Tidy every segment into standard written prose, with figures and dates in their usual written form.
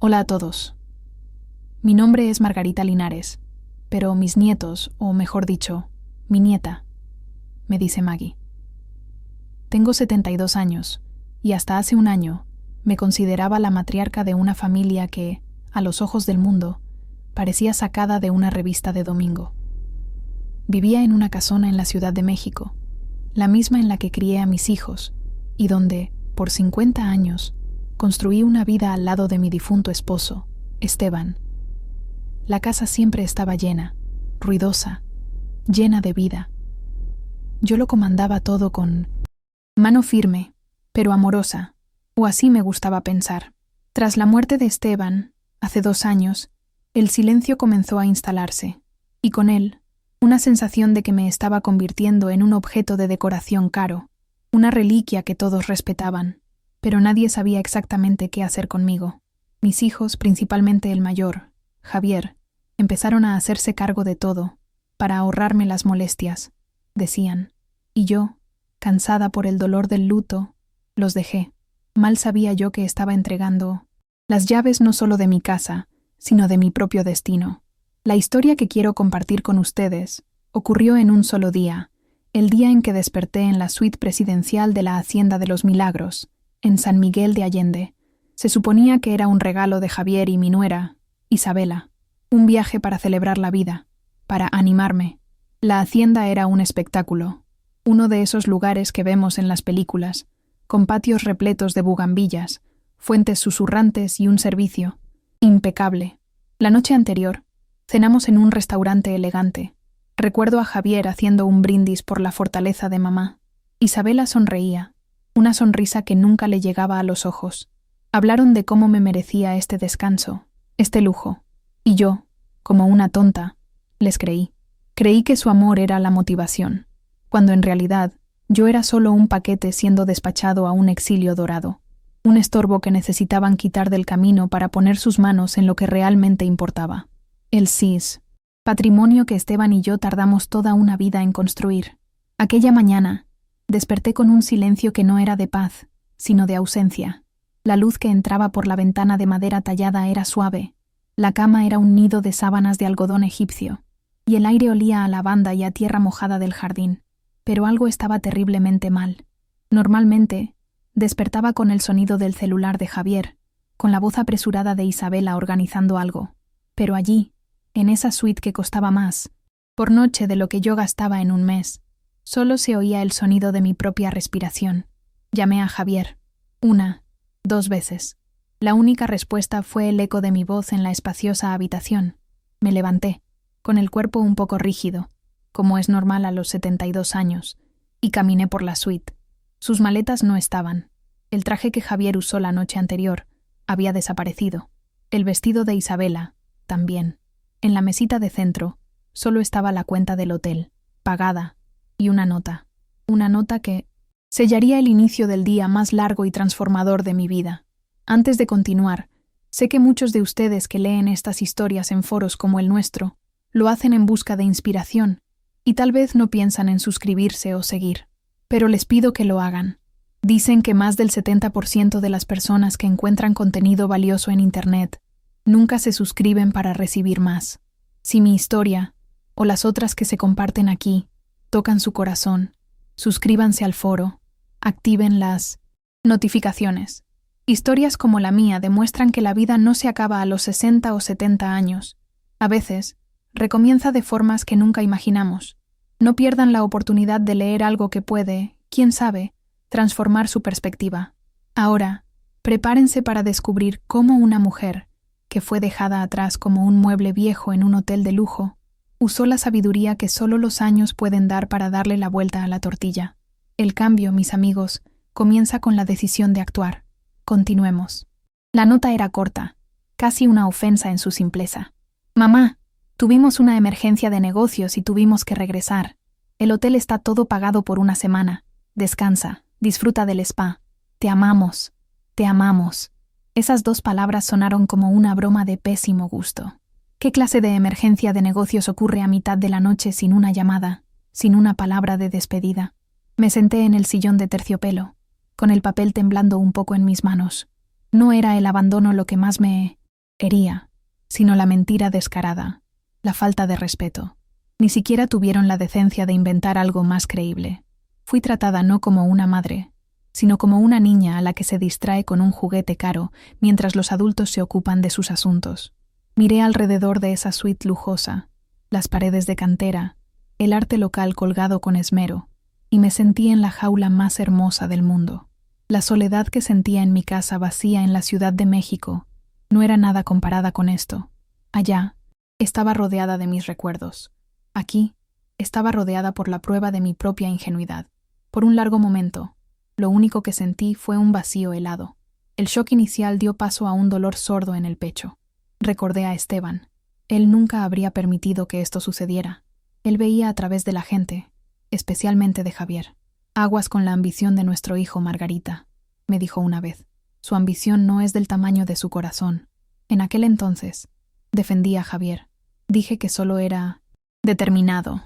Hola a todos. Mi nombre es Margarita Linares, pero mis nietos, o mejor dicho, mi nieta, me dice Maggie. Tengo 72 años y hasta hace un año me consideraba la matriarca de una familia que, a los ojos del mundo, parecía sacada de una revista de domingo. Vivía en una casona en la Ciudad de México, la misma en la que crié a mis hijos y donde, por 50 años, construí una vida al lado de mi difunto esposo, Esteban. La casa siempre estaba llena, ruidosa, llena de vida. Yo lo comandaba todo con mano firme, pero amorosa, o así me gustaba pensar. Tras la muerte de Esteban, hace 2 años, el silencio comenzó a instalarse, y con él, una sensación de que me estaba convirtiendo en un objeto de decoración caro, una reliquia que todos respetaban, pero nadie sabía exactamente qué hacer conmigo. Mis hijos, principalmente el mayor, Javier, empezaron a hacerse cargo de todo, para ahorrarme las molestias, decían, y yo, cansada por el dolor del luto, los dejé. Mal sabía yo que estaba entregando las llaves no solo de mi casa, sino de mi propio destino. La historia que quiero compartir con ustedes ocurrió en un solo día, el día en que desperté en la suite presidencial de la Hacienda de los Milagros, en San Miguel de Allende. Se suponía que era un regalo de Javier y mi nuera, Isabela, un viaje para celebrar la vida, para animarme. La hacienda era un espectáculo, uno de esos lugares que vemos en las películas, con patios repletos de bugambillas, fuentes susurrantes y un servicio impecable. La noche anterior, cenamos en un restaurante elegante. Recuerdo a Javier haciendo un brindis por la fortaleza de mamá. Isabela sonreía, una sonrisa que nunca le llegaba a los ojos. Hablaron de cómo me merecía este descanso, este lujo, y yo, como una tonta, les creí. Creí que su amor era la motivación, cuando en realidad yo era solo un paquete siendo despachado a un exilio dorado, un estorbo que necesitaban quitar del camino para poner sus manos en lo que realmente importaba. El CIS, patrimonio que Esteban y yo tardamos toda una vida en construir. Aquella mañana, desperté con un silencio que no era de paz, sino de ausencia. La luz que entraba por la ventana de madera tallada era suave, la cama era un nido de sábanas de algodón egipcio, y el aire olía a lavanda y a tierra mojada del jardín. Pero algo estaba terriblemente mal. Normalmente, despertaba con el sonido del celular de Javier, con la voz apresurada de Isabela organizando algo. Pero allí, en esa suite que costaba más, por noche de lo que yo gastaba en un mes, solo se oía el sonido de mi propia respiración. Llamé a Javier, 1, 2 veces. La única respuesta fue el eco de mi voz en la espaciosa habitación. Me levanté, con el cuerpo un poco rígido, como es normal a los 72 años, y caminé por la suite. Sus maletas no estaban. El traje que Javier usó la noche anterior había desaparecido. El vestido de Isabela, también. En la mesita de centro, solo estaba la cuenta del hotel, pagada, y una nota que sellaría el inicio del día más largo y transformador de mi vida. Antes de continuar, sé que muchos de ustedes que leen estas historias en foros como el nuestro, lo hacen en busca de inspiración, y tal vez no piensan en suscribirse o seguir. Pero les pido que lo hagan. Dicen que más del 70% de las personas que encuentran contenido valioso en Internet nunca se suscriben para recibir más. Si mi historia, o las otras que se comparten aquí, tocan su corazón, suscríbanse al foro, activen las notificaciones. Historias como la mía demuestran que la vida no se acaba a los 60 o 70 años. A veces, recomienza de formas que nunca imaginamos. No pierdan la oportunidad de leer algo que puede, quién sabe, transformar su perspectiva. Ahora, prepárense para descubrir cómo una mujer, que fue dejada atrás como un mueble viejo en un hotel de lujo, usó la sabiduría que solo los años pueden dar para darle la vuelta a la tortilla. El cambio, mis amigos, comienza con la decisión de actuar. Continuemos. La nota era corta, casi una ofensa en su simpleza. Mamá, tuvimos una emergencia de negocios y tuvimos que regresar. El hotel está todo pagado por una semana. Descansa, disfruta del spa. Te amamos, te amamos. Esas 2 palabras sonaron como una broma de pésimo gusto. ¿Qué clase de emergencia de negocios ocurre a mitad de la noche sin una llamada, sin una palabra de despedida? Me senté en el sillón de terciopelo, con el papel temblando un poco en mis manos. No era el abandono lo que más me hería, sino la mentira descarada, la falta de respeto. Ni siquiera tuvieron la decencia de inventar algo más creíble. Fui tratada no como una madre, sino como una niña a la que se distrae con un juguete caro mientras los adultos se ocupan de sus asuntos. Miré alrededor de esa suite lujosa, las paredes de cantera, el arte local colgado con esmero, y me sentí en la jaula más hermosa del mundo. La soledad que sentía en mi casa vacía en la Ciudad de México no era nada comparada con esto. Allá, estaba rodeada de mis recuerdos. Aquí, estaba rodeada por la prueba de mi propia ingenuidad. Por un largo momento, lo único que sentí fue un vacío helado. El shock inicial dio paso a un dolor sordo en el pecho. Recordé a Esteban. Él nunca habría permitido que esto sucediera. Él veía a través de la gente, especialmente de Javier. Aguas con la ambición de nuestro hijo, Margarita, me dijo una vez. Su ambición no es del tamaño de su corazón. En aquel entonces, defendí a Javier. Dije que solo era determinado.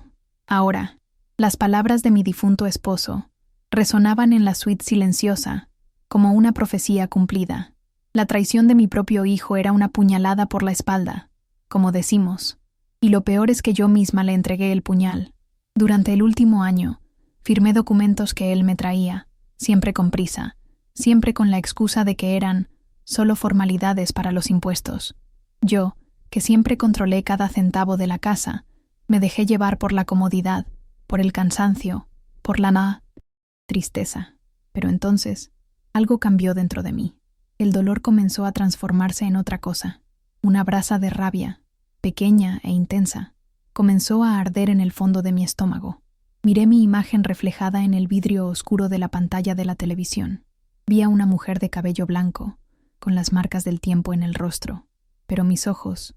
Ahora, las palabras de mi difunto esposo resonaban en la suite silenciosa, como una profecía cumplida. La traición de mi propio hijo era una puñalada por la espalda, como decimos, y lo peor es que yo misma le entregué el puñal. Durante el último año, firmé documentos que él me traía, siempre con prisa, siempre con la excusa de que eran solo formalidades para los impuestos. Yo, que siempre controlé cada centavo de la casa, me dejé llevar por la comodidad, por el cansancio, por la tristeza. Pero entonces, algo cambió dentro de mí. El dolor comenzó a transformarse en otra cosa. Una brasa de rabia, pequeña e intensa, comenzó a arder en el fondo de mi estómago. Miré mi imagen reflejada en el vidrio oscuro de la pantalla de la televisión. Vi a una mujer de cabello blanco, con las marcas del tiempo en el rostro. Pero mis ojos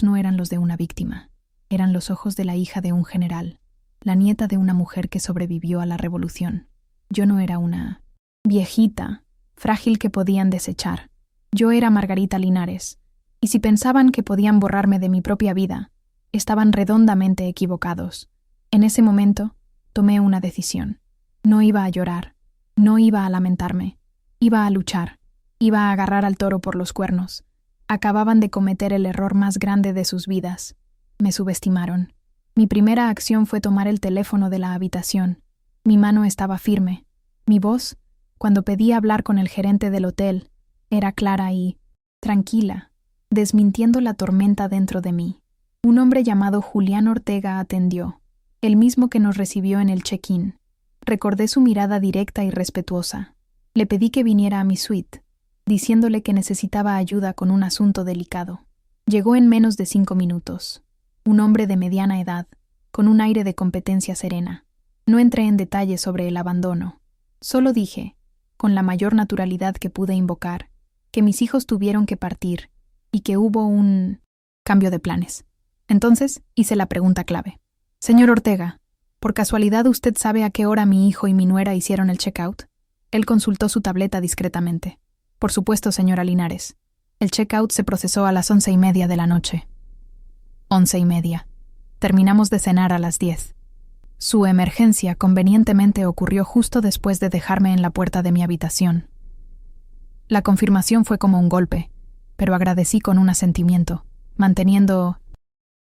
no eran los de una víctima. Eran los ojos de la hija de un general, la nieta de una mujer que sobrevivió a la revolución. Yo no era una viejita, frágil que podían desechar. Yo era Margarita Linares, y si pensaban que podían borrarme de mi propia vida, estaban redondamente equivocados. En ese momento, tomé una decisión. No iba a llorar, no iba a lamentarme, iba a luchar, iba a agarrar al toro por los cuernos. Acababan de cometer el error más grande de sus vidas. Me subestimaron. Mi primera acción fue tomar el teléfono de la habitación. Mi mano estaba firme. Mi voz, cuando pedí hablar con el gerente del hotel, era clara y tranquila, desmintiendo la tormenta dentro de mí. Un hombre llamado Julián Ortega atendió, el mismo que nos recibió en el check-in. Recordé su mirada directa y respetuosa. Le pedí que viniera a mi suite, diciéndole que necesitaba ayuda con un asunto delicado. Llegó en menos de 5 minutos. Un hombre de mediana edad, con un aire de competencia serena. No entré en detalles sobre el abandono. Solo dije, con la mayor naturalidad que pude invocar, que mis hijos tuvieron que partir y que hubo un cambio de planes. Entonces hice la pregunta clave. Señor Ortega, ¿por casualidad usted sabe a qué hora mi hijo y mi nuera hicieron el checkout? Él consultó su tableta discretamente. Por supuesto, señora Linares. El checkout se procesó a las 11:30 de la noche. 11:30. Terminamos de cenar a las 10. Su emergencia convenientemente ocurrió justo después de dejarme en la puerta de mi habitación. La confirmación fue como un golpe, pero agradecí con un asentimiento, manteniendo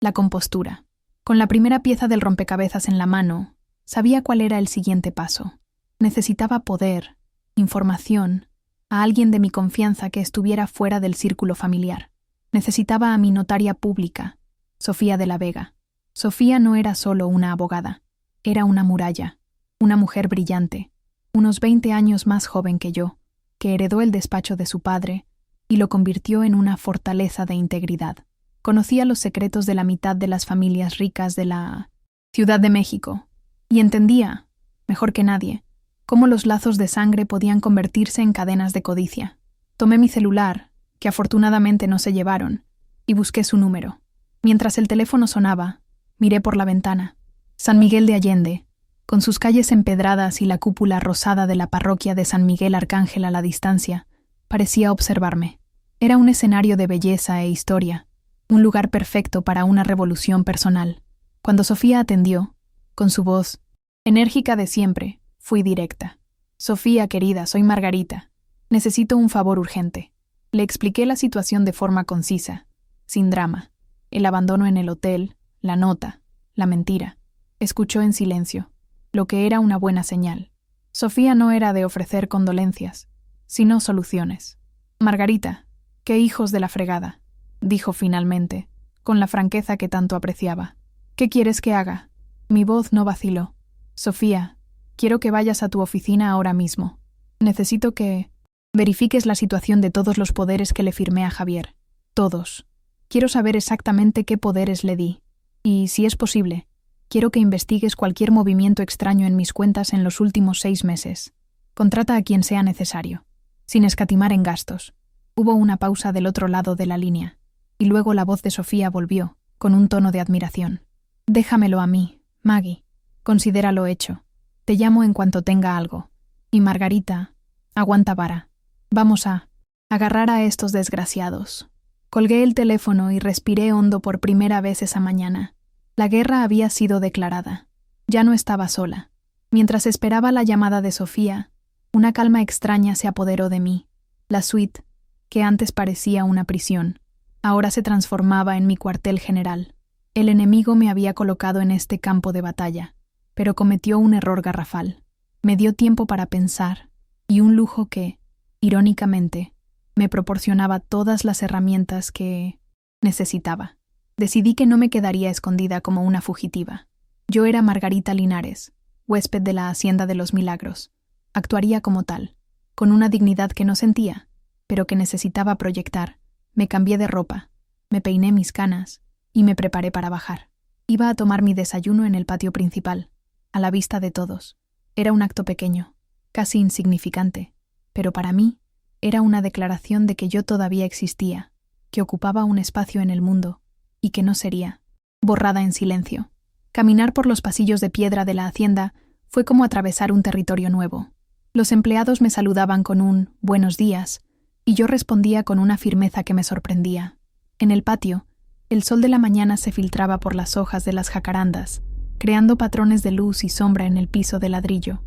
la compostura. Con la primera pieza del rompecabezas en la mano, sabía cuál era el siguiente paso. Necesitaba poder, información, a alguien de mi confianza que estuviera fuera del círculo familiar. Necesitaba a mi notaria pública, Sofía de la Vega. Sofía no era solo una abogada, era una muralla, una mujer brillante, unos 20 años más joven que yo, que heredó el despacho de su padre y lo convirtió en una fortaleza de integridad. Conocía los secretos de la mitad de las familias ricas de la Ciudad de México y entendía, mejor que nadie, cómo los lazos de sangre podían convertirse en cadenas de codicia. Tomé mi celular, que afortunadamente no se llevaron, y busqué su número. Mientras el teléfono sonaba, miré por la ventana. San Miguel de Allende, con sus calles empedradas y la cúpula rosada de la parroquia de San Miguel Arcángel a la distancia, parecía observarme. Era un escenario de belleza e historia, un lugar perfecto para una revolución personal. Cuando Sofía atendió, con su voz enérgica de siempre, fui directa. Sofía, querida, soy Margarita. Necesito un favor urgente. Le expliqué la situación de forma concisa, sin drama. El abandono en el hotel, la nota, la mentira. Escuchó en silencio, lo que era una buena señal. Sofía no era de ofrecer condolencias, sino soluciones. «Margarita, qué hijos de la fregada», dijo finalmente, con la franqueza que tanto apreciaba. «¿Qué quieres que haga?» Mi voz no vaciló. «Sofía, quiero que vayas a tu oficina ahora mismo. Necesito que verifiques la situación de todos los poderes que le firmé a Javier. Todos. Quiero saber exactamente qué poderes le di. Y, si es posible, quiero que investigues cualquier movimiento extraño en mis cuentas en los últimos 6 meses. Contrata a quien sea necesario, sin escatimar en gastos». Hubo una pausa del otro lado de la línea, y luego la voz de Sofía volvió, con un tono de admiración. «Déjamelo a mí, Maggie. Considéralo hecho. Te llamo en cuanto tenga algo. Y Margarita, aguanta vara. Vamos a agarrar a estos desgraciados». Colgué el teléfono y respiré hondo por primera vez esa mañana. La guerra había sido declarada. Ya no estaba sola. Mientras esperaba la llamada de Sofía, una calma extraña se apoderó de mí. La suite, que antes parecía una prisión, ahora se transformaba en mi cuartel general. El enemigo me había colocado en este campo de batalla, pero cometió un error garrafal. Me dio tiempo para pensar, y un lujo que, irónicamente, me proporcionaba todas las herramientas que necesitaba. Decidí que no me quedaría escondida como una fugitiva. Yo era Margarita Linares, huésped de la Hacienda de los Milagros. Actuaría como tal, con una dignidad que no sentía, pero que necesitaba proyectar. Me cambié de ropa, me peiné mis canas y me preparé para bajar. Iba a tomar mi desayuno en el patio principal, a la vista de todos. Era un acto pequeño, casi insignificante, pero para mí era una declaración de que yo todavía existía, que ocupaba un espacio en el mundo y que no sería borrada en silencio. Caminar por los pasillos de piedra de la hacienda fue como atravesar un territorio nuevo. Los empleados me saludaban con un «buenos días», y yo respondía con una firmeza que me sorprendía. En el patio, el sol de la mañana se filtraba por las hojas de las jacarandas, creando patrones de luz y sombra en el piso de ladrillo.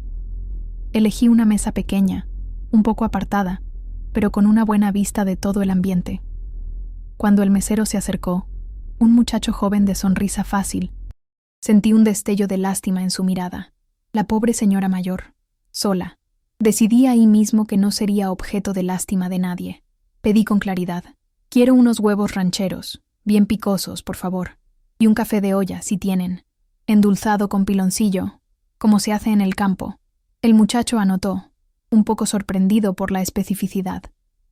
Elegí una mesa pequeña, un poco apartada, pero con una buena vista de todo el ambiente. Cuando el mesero se acercó, un muchacho joven de sonrisa fácil, sentí un destello de lástima en su mirada. La pobre señora mayor, sola. Decidí ahí mismo que no sería objeto de lástima de nadie. Pedí con claridad: «Quiero unos huevos rancheros, bien picosos, por favor, y un café de olla, si tienen, endulzado con piloncillo, como se hace en el campo». El muchacho anotó, un poco sorprendido por la especificidad.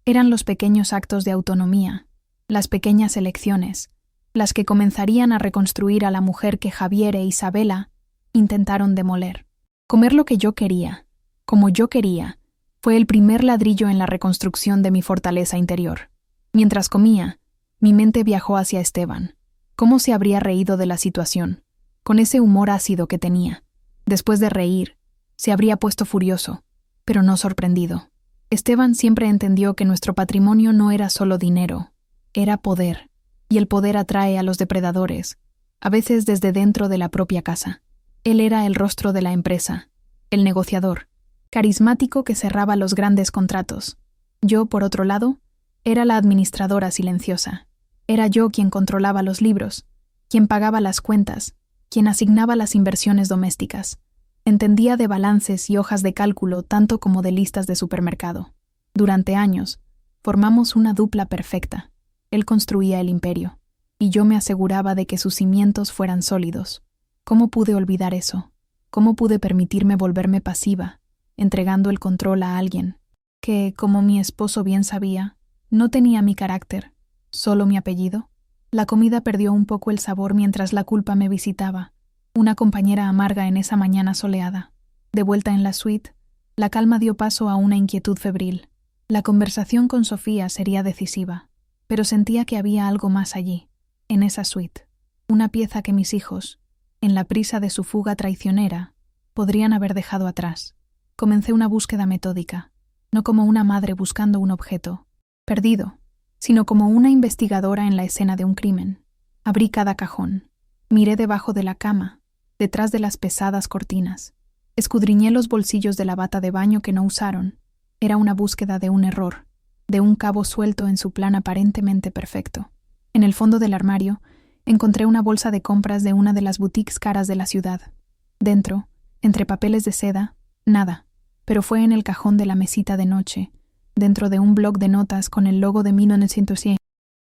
Eran los pequeños actos de autonomía, las pequeñas elecciones, las que comenzarían a reconstruir a la mujer que Javier e Isabela intentaron demoler. Comer lo que yo quería, como yo quería, fue el primer ladrillo en la reconstrucción de mi fortaleza interior. Mientras comía, mi mente viajó hacia Esteban. ¿Cómo se habría reído de la situación? Con ese humor ácido que tenía. Después de reír, se habría puesto furioso, pero no sorprendido. Esteban siempre entendió que nuestro patrimonio no era solo dinero, era poder, y el poder atrae a los depredadores, a veces desde dentro de la propia casa. Él era el rostro de la empresa, el negociador, carismático que cerraba los grandes contratos. Yo, por otro lado, era la administradora silenciosa. Era yo quien controlaba los libros, quien pagaba las cuentas, quien asignaba las inversiones domésticas. Entendía de balances y hojas de cálculo tanto como de listas de supermercado. Durante años, formamos una dupla perfecta. Él construía el imperio, y yo me aseguraba de que sus cimientos fueran sólidos. ¿Cómo pude olvidar eso? ¿Cómo pude permitirme volverme pasiva, entregando el control a alguien que, como mi esposo bien sabía, no tenía mi carácter, solo mi apellido? La comida perdió un poco el sabor mientras la culpa me visitaba, una compañera amarga en esa mañana soleada. De vuelta en la suite, la calma dio paso a una inquietud febril. La conversación con Sofía sería decisiva, pero sentía que había algo más allí, en esa suite, una pieza que mis hijos, en la prisa de su fuga traicionera, podrían haber dejado atrás. Comencé una búsqueda metódica, no como una madre buscando un objeto perdido, sino como una investigadora en la escena de un crimen. Abrí cada cajón, miré debajo de la cama, detrás de las pesadas cortinas. Escudriñé los bolsillos de la bata de baño que no usaron. Era una búsqueda de un error, de un cabo suelto en su plan aparentemente perfecto. En el fondo del armario, encontré una bolsa de compras de una de las boutiques caras de la ciudad. Dentro, entre papeles de seda, nada, pero fue en el cajón de la mesita de noche, dentro de un bloc de notas con el logo de 1900,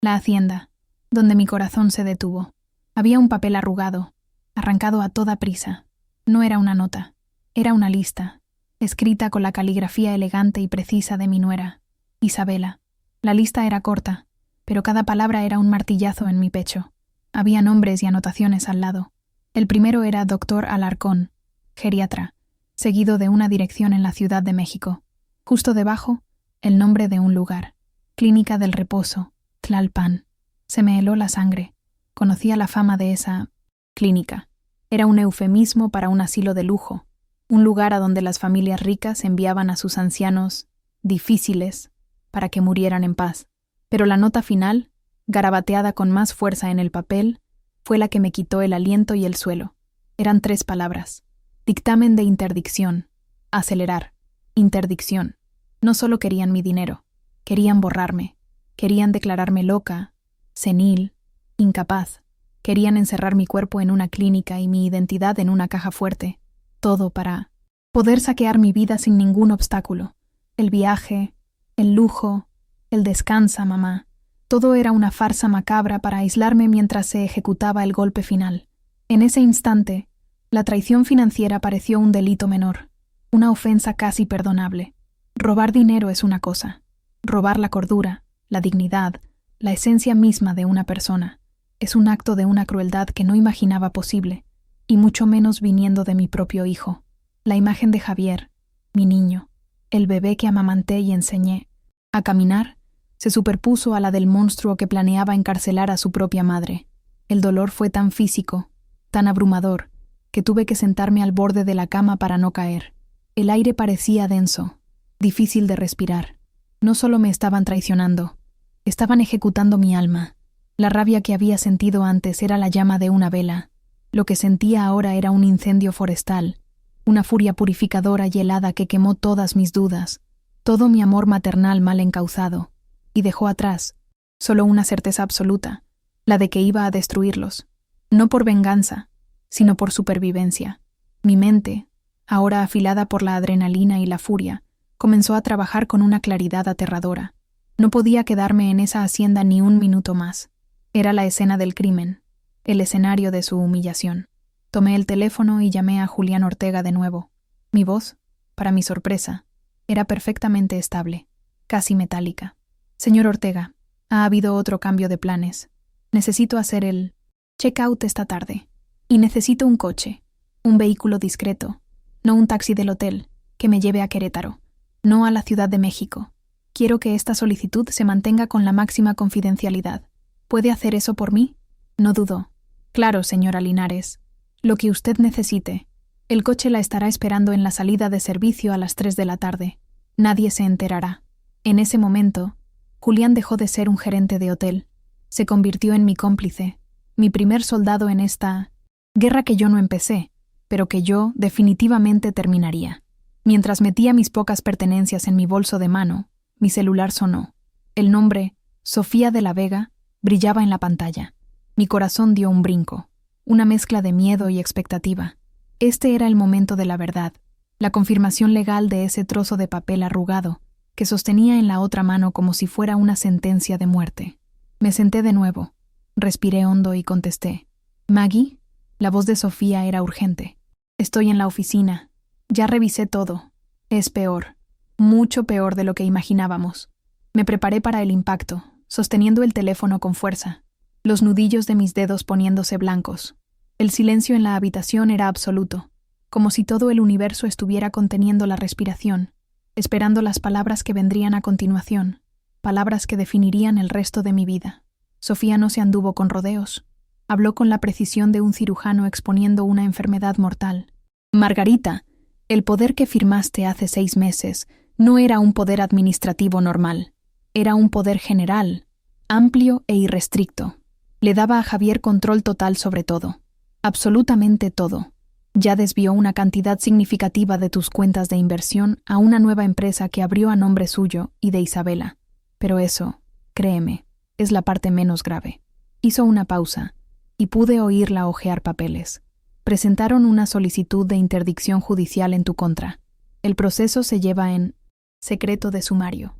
la hacienda, donde mi corazón se detuvo. Había un papel arrugado, arrancado a toda prisa. No era una nota, era una lista, escrita con la caligrafía elegante y precisa de mi nuera, Isabela. La lista era corta, pero cada palabra era un martillazo en mi pecho. Había nombres y anotaciones al lado. El primero era Dr. Alarcón, geriatra, seguido de una dirección en la Ciudad de México. Justo debajo, el nombre de un lugar, Clínica del Reposo, Tlalpan. Se me heló la sangre. Conocía la fama de esa clínica. Era un eufemismo para un asilo de lujo, un lugar a donde las familias ricas enviaban a sus ancianos difíciles para que murieran en paz. Pero la nota final, garabateada con más fuerza en el papel, fue la que me quitó el aliento y el suelo. Eran 3 palabras. Dictamen de interdicción. Acelerar. Interdicción. No solo querían mi dinero, querían borrarme, querían declararme loca, senil, incapaz. Querían encerrar mi cuerpo en una clínica y mi identidad en una caja fuerte. Todo para poder saquear mi vida sin ningún obstáculo. El viaje, el lujo, el descansa, mamá. Todo era una farsa macabra para aislarme mientras se ejecutaba el golpe final. En ese instante, la traición financiera pareció un delito menor, una ofensa casi perdonable. Robar dinero es una cosa. Robar la cordura, la dignidad, la esencia misma de una persona, es un acto de una crueldad que no imaginaba posible, y mucho menos viniendo de mi propio hijo. La imagen de Javier, mi niño, el bebé que amamanté y enseñé a caminar, se superpuso a la del monstruo que planeaba encarcelar a su propia madre. El dolor fue tan físico, tan abrumador, que tuve que sentarme al borde de la cama para no caer. El aire parecía denso, difícil de respirar. No solo me estaban traicionando, estaban ejecutando mi alma. La rabia que había sentido antes era la llama de una vela. Lo que sentía ahora era un incendio forestal, una furia purificadora y helada que quemó todas mis dudas, todo mi amor maternal mal encauzado, y dejó atrás solo una certeza absoluta, la de que iba a destruirlos, no por venganza, sino por supervivencia. Mi mente, ahora afilada por la adrenalina y la furia, comenzó a trabajar con una claridad aterradora. No podía quedarme en esa hacienda ni un minuto más. Era la escena del crimen, el escenario de su humillación. Tomé el teléfono y llamé a Julián Ortega de nuevo. Mi voz, para mi sorpresa, era perfectamente estable, casi metálica. Señor Ortega, ha habido otro cambio de planes. Necesito hacer el check-out esta tarde. Y necesito un coche, un vehículo discreto, no un taxi del hotel, que me lleve a Querétaro, no a la Ciudad de México. Quiero que esta solicitud se mantenga con la máxima confidencialidad. ¿Puede hacer eso por mí? No dudó. Claro, señora Linares. Lo que usted necesite. El coche la estará esperando en la salida de servicio a las 3 de la tarde. Nadie se enterará. En ese momento, Julián dejó de ser un gerente de hotel. Se convirtió en mi cómplice, mi primer soldado en esta guerra que yo no empecé, pero que yo definitivamente terminaría. Mientras metía mis pocas pertenencias en mi bolso de mano, mi celular sonó. El nombre, Sofía de la Vega, brillaba en la pantalla. Mi corazón dio un brinco, una mezcla de miedo y expectativa. Este era el momento de la verdad, la confirmación legal de ese trozo de papel arrugado, que sostenía en la otra mano como si fuera una sentencia de muerte. Me senté de nuevo, respiré hondo y contesté. «Maggie». La voz de Sofía era urgente. «Estoy en la oficina. Ya revisé todo. Es peor, mucho peor de lo que imaginábamos». Me preparé para el impacto, sosteniendo el teléfono con fuerza, los nudillos de mis dedos poniéndose blancos. El silencio en la habitación era absoluto, como si todo el universo estuviera conteniendo la respiración, esperando las palabras que vendrían a continuación, palabras que definirían el resto de mi vida. Sofía no se anduvo con rodeos. Habló con la precisión de un cirujano exponiendo una enfermedad mortal. «Margarita, el poder que firmaste hace 6 meses no era un poder administrativo normal. Era un poder general, amplio e irrestricto. Le daba a Javier control total sobre todo. Absolutamente todo. Ya desvió una cantidad significativa de tus cuentas de inversión a una nueva empresa que abrió a nombre suyo y de Isabela. Pero eso, créeme, es la parte menos grave. Hizo una pausa, y pude oírla hojear papeles. Presentaron una solicitud de interdicción judicial en tu contra. El proceso se lleva en secreto de sumario.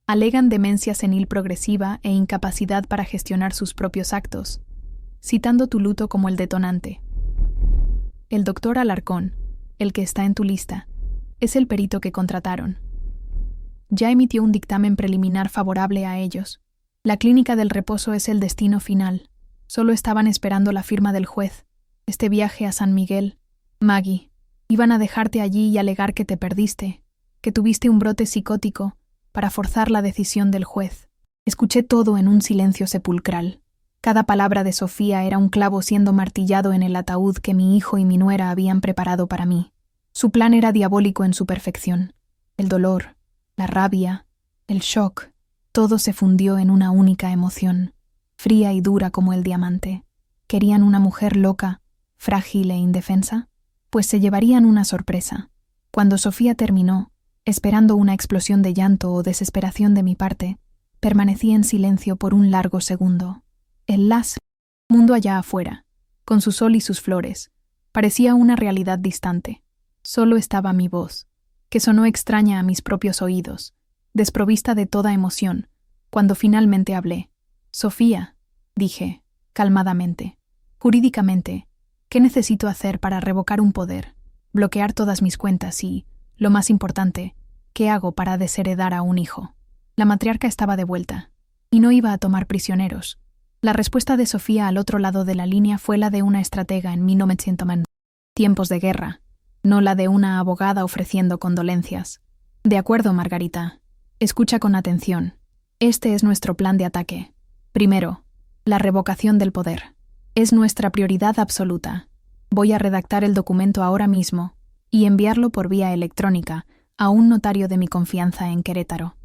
Alegan demencia senil progresiva e incapacidad para gestionar sus propios actos, citando tu luto como el detonante. El doctor Alarcón, el que está en tu lista, es el perito que contrataron. Ya emitió un dictamen preliminar favorable a ellos. La clínica del reposo es el destino final. Solo estaban esperando la firma del juez. Este viaje a San Miguel, Maggie, iban a dejarte allí y alegar que te perdiste, que tuviste un brote psicótico para forzar la decisión del juez. Escuché todo en un silencio sepulcral. Cada palabra de Sofía era un clavo siendo martillado en el ataúd que mi hijo y mi nuera habían preparado para mí. Su plan era diabólico en su perfección. El dolor, la rabia, el shock, todo se fundió en una única emoción, fría y dura como el diamante. ¿Querían una mujer loca, frágil e indefensa? Pues se llevarían una sorpresa. Cuando Sofía terminó, esperando una explosión de llanto o desesperación de mi parte, permanecí en silencio por un largo segundo. El mundo allá afuera, con su sol y sus flores, parecía una realidad distante. Solo estaba mi voz, que sonó extraña a mis propios oídos, desprovista de toda emoción, cuando finalmente hablé. Sofía, dije, calmadamente, jurídicamente, ¿qué necesito hacer para revocar un poder, bloquear todas mis cuentas y, lo más importante, qué hago para desheredar a un hijo? La matriarca estaba de vuelta, y no iba a tomar prisioneros. La respuesta de Sofía al otro lado de la línea fue la de una estratega en 1900 tiempos de guerra, no la de una abogada ofreciendo condolencias. De acuerdo, Margarita. Escucha con atención. Este es nuestro plan de ataque. Primero, la revocación del poder. Es nuestra prioridad absoluta. Voy a redactar el documento ahora mismo y enviarlo por vía electrónica a un notario de mi confianza en Querétaro.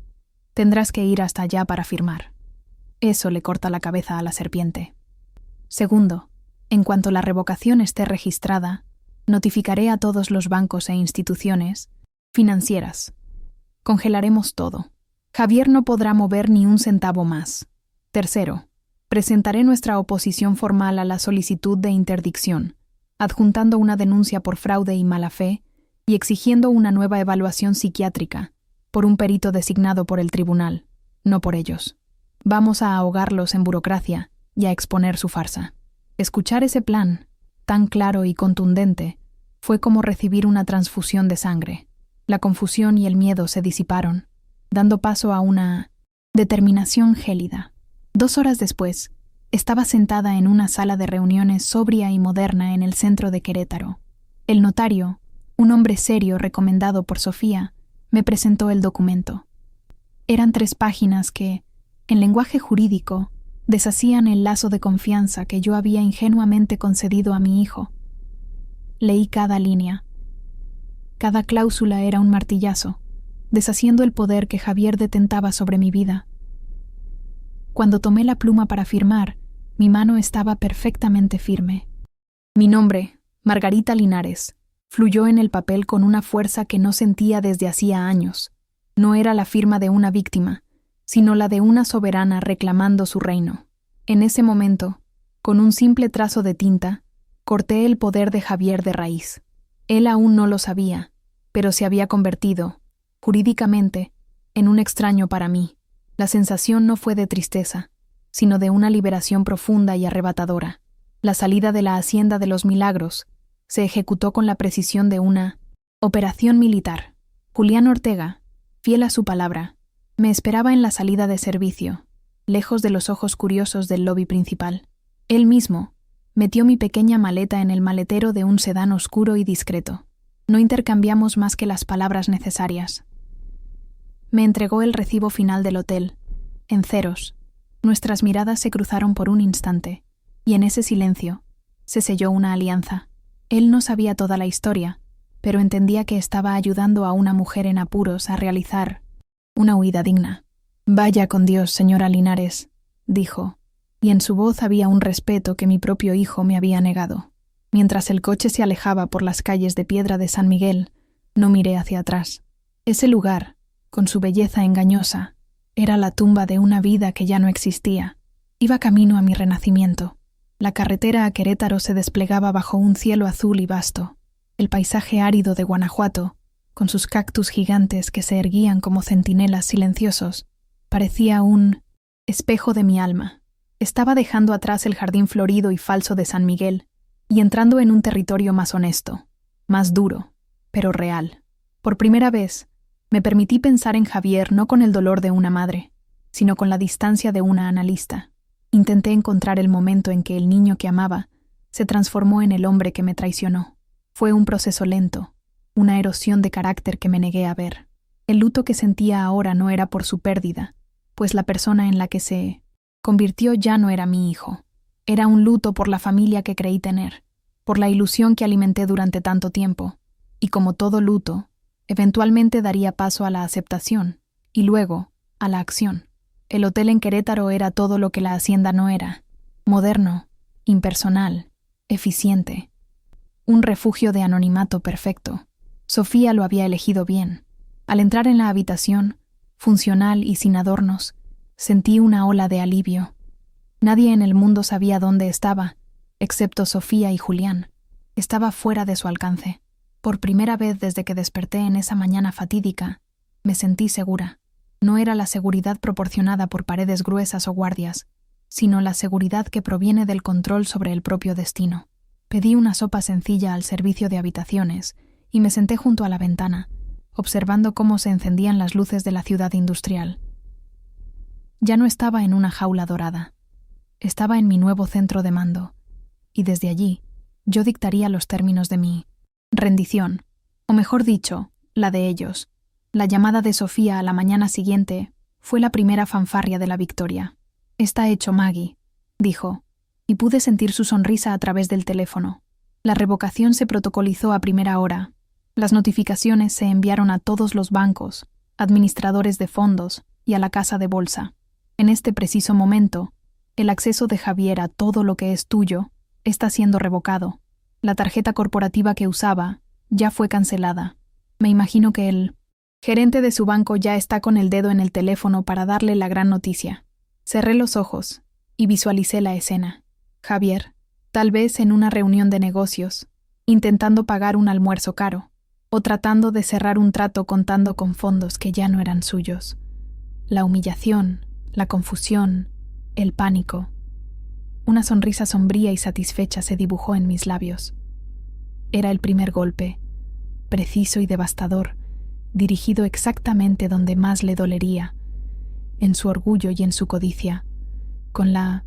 Tendrás que ir hasta allá para firmar. Eso le corta la cabeza a la serpiente. Segundo, en cuanto la revocación esté registrada, notificaré a todos los bancos e instituciones financieras. Congelaremos todo. Javier no podrá mover ni un centavo más. Tercero, presentaré nuestra oposición formal a la solicitud de interdicción, adjuntando una denuncia por fraude y mala fe y exigiendo una nueva evaluación psiquiátrica por un perito designado por el tribunal, no por ellos. Vamos a ahogarlos en burocracia y a exponer su farsa. Escuchar ese plan, tan claro y contundente, fue como recibir una transfusión de sangre. La confusión y el miedo se disiparon, dando paso a una determinación gélida. 2 horas después, estaba sentada en una sala de reuniones sobria y moderna en el centro de Querétaro. El notario, un hombre serio recomendado por Sofía, me presentó el documento. Eran 3 páginas que, en lenguaje jurídico, deshacían el lazo de confianza que yo había ingenuamente concedido a mi hijo. Leí cada línea. Cada cláusula era un martillazo, deshaciendo el poder que Javier detentaba sobre mi vida. Cuando tomé la pluma para firmar, mi mano estaba perfectamente firme. Mi nombre, Margarita Linares, fluyó en el papel con una fuerza que no sentía desde hacía años. No era la firma de una víctima, sino la de una soberana reclamando su reino. En ese momento, con un simple trazo de tinta, corté el poder de Javier de raíz. Él aún no lo sabía, pero se había convertido, jurídicamente, en un extraño para mí. La sensación no fue de tristeza, sino de una liberación profunda y arrebatadora. La salida de la Hacienda de los Milagros se ejecutó con la precisión de una operación militar. Julián Ortega, fiel a su palabra, me esperaba en la salida de servicio, lejos de los ojos curiosos del lobby principal. Él mismo metió mi pequeña maleta en el maletero de un sedán oscuro y discreto. No intercambiamos más que las palabras necesarias. Me entregó el recibo final del hotel, en ceros. Nuestras miradas se cruzaron por un instante, y en ese silencio se selló una alianza. Él no sabía toda la historia, pero entendía que estaba ayudando a una mujer en apuros a realizar una huida digna. «Vaya con Dios, señora Linares», dijo, y en su voz había un respeto que mi propio hijo me había negado. Mientras el coche se alejaba por las calles de piedra de San Miguel, no miré hacia atrás. Ese lugar, con su belleza engañosa, Era la tumba de una vida que ya no existía. Iba camino a mi renacimiento. La carretera a Querétaro se desplegaba bajo un cielo azul y vasto. El paisaje árido de Guanajuato, con sus cactus gigantes que se erguían como centinelas silenciosos, parecía un espejo de mi alma. Estaba dejando atrás el jardín florido y falso de San Miguel y entrando en un territorio más honesto, más duro, pero real. Por primera vez, me permití pensar en Javier no con el dolor de una madre, sino con la distancia de una analista. Intenté encontrar el momento en que el niño que amaba se transformó en el hombre que me traicionó. Fue un proceso lento, una erosión de carácter que me negué a ver. El luto que sentía ahora no era por su pérdida, pues la persona en la que se convirtió ya no era mi hijo. Era un luto por la familia que creí tener, por la ilusión que alimenté durante tanto tiempo, y como todo luto, eventualmente daría paso a la aceptación, y luego a la acción. El hotel en Querétaro era todo lo que la hacienda no era: moderno, impersonal, eficiente. Un refugio de anonimato perfecto. Sofía lo había elegido bien. Al entrar en la habitación, funcional y sin adornos, sentí una ola de alivio. Nadie en el mundo sabía dónde estaba, excepto Sofía y Julián. Estaba fuera de su alcance. Por primera vez desde que desperté en esa mañana fatídica, me sentí segura. No era la seguridad proporcionada por paredes gruesas o guardias, sino la seguridad que proviene del control sobre el propio destino. Pedí una sopa sencilla al servicio de habitaciones y me senté junto a la ventana, observando cómo se encendían las luces de la ciudad industrial. Ya no estaba en una jaula dorada. Estaba en mi nuevo centro de mando, y desde allí yo dictaría los términos de mi rendición, o mejor dicho, la de ellos. La llamada de Sofía a la mañana siguiente fue la primera fanfarria de la victoria. «Está hecho, Maggie», dijo, y pude sentir su sonrisa a través del teléfono. La revocación se protocolizó a primera hora. Las notificaciones se enviaron a todos los bancos, administradores de fondos y a la casa de bolsa. En este preciso momento, el acceso de Javier a todo lo que es tuyo está siendo revocado. La tarjeta corporativa que usaba ya fue cancelada. Me imagino que el gerente de su banco ya está con el dedo en el teléfono para darle la gran noticia. Cerré los ojos y visualicé la escena. Javier, tal vez en una reunión de negocios, intentando pagar un almuerzo caro, o tratando de cerrar un trato contando con fondos que ya no eran suyos. La humillación, la confusión, el pánico. Una sonrisa sombría y satisfecha se dibujó en mis labios. Era el primer golpe, preciso y devastador, dirigido exactamente donde más le dolería, en su orgullo y en su codicia. Con la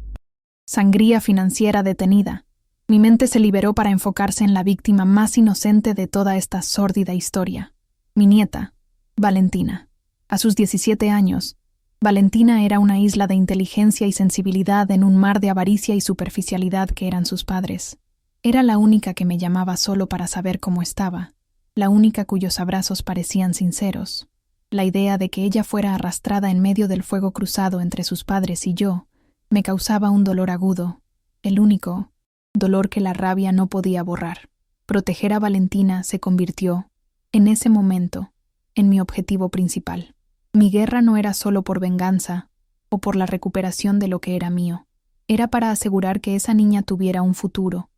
sangría financiera detenida, mi mente se liberó para enfocarse en la víctima más inocente de toda esta sórdida historia, mi nieta, Valentina. A sus 17 años, Valentina era una isla de inteligencia y sensibilidad en un mar de avaricia y superficialidad que eran sus padres. Era la única que me llamaba solo para saber cómo estaba, la única cuyos abrazos parecían sinceros. La idea de que ella fuera arrastrada en medio del fuego cruzado entre sus padres y yo me causaba un dolor agudo, el único dolor que la rabia no podía borrar. Proteger a Valentina se convirtió, en ese momento, en mi objetivo principal. Mi guerra no era solo por venganza o por la recuperación de lo que era mío. Era para asegurar que esa niña tuviera un futuro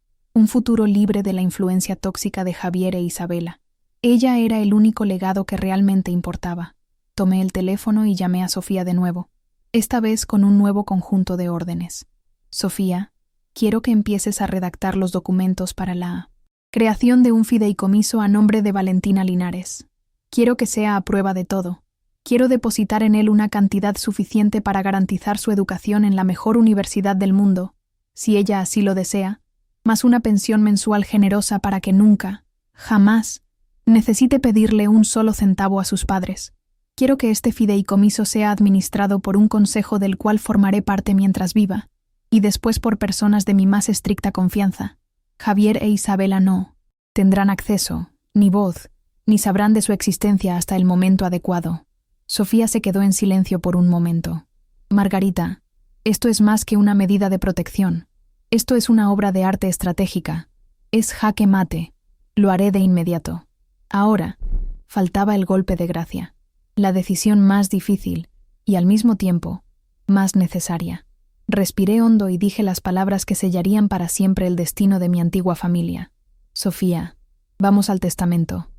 libre de la influencia tóxica de Javier e Isabela. Ella era el único legado que realmente importaba. Tomé el teléfono y llamé a Sofía de nuevo, esta vez con un nuevo conjunto de órdenes. Sofía, quiero que empieces a redactar los documentos para la creación de un fideicomiso a nombre de Valentina Linares. Quiero que sea a prueba de todo. Quiero depositar en él una cantidad suficiente para garantizar su educación en la mejor universidad del mundo, si ella así lo desea, más una pensión mensual generosa para que nunca, jamás, necesite pedirle un solo centavo a sus padres. Quiero que este fideicomiso sea administrado por un consejo del cual formaré parte mientras viva, y después por personas de mi más estricta confianza. Javier e Isabela no tendrán acceso, ni voz, ni sabrán de su existencia hasta el momento adecuado. Sofía se quedó en silencio por un momento. Margarita, esto es más que una medida de protección. Esto es una obra de arte estratégica. Es jaque mate. Lo haré de inmediato. Ahora, faltaba el golpe de gracia. La decisión más difícil y al mismo tiempo, más necesaria. Respiré hondo y dije las palabras que sellarían para siempre el destino de mi antigua familia. Sofía, vamos al testamento.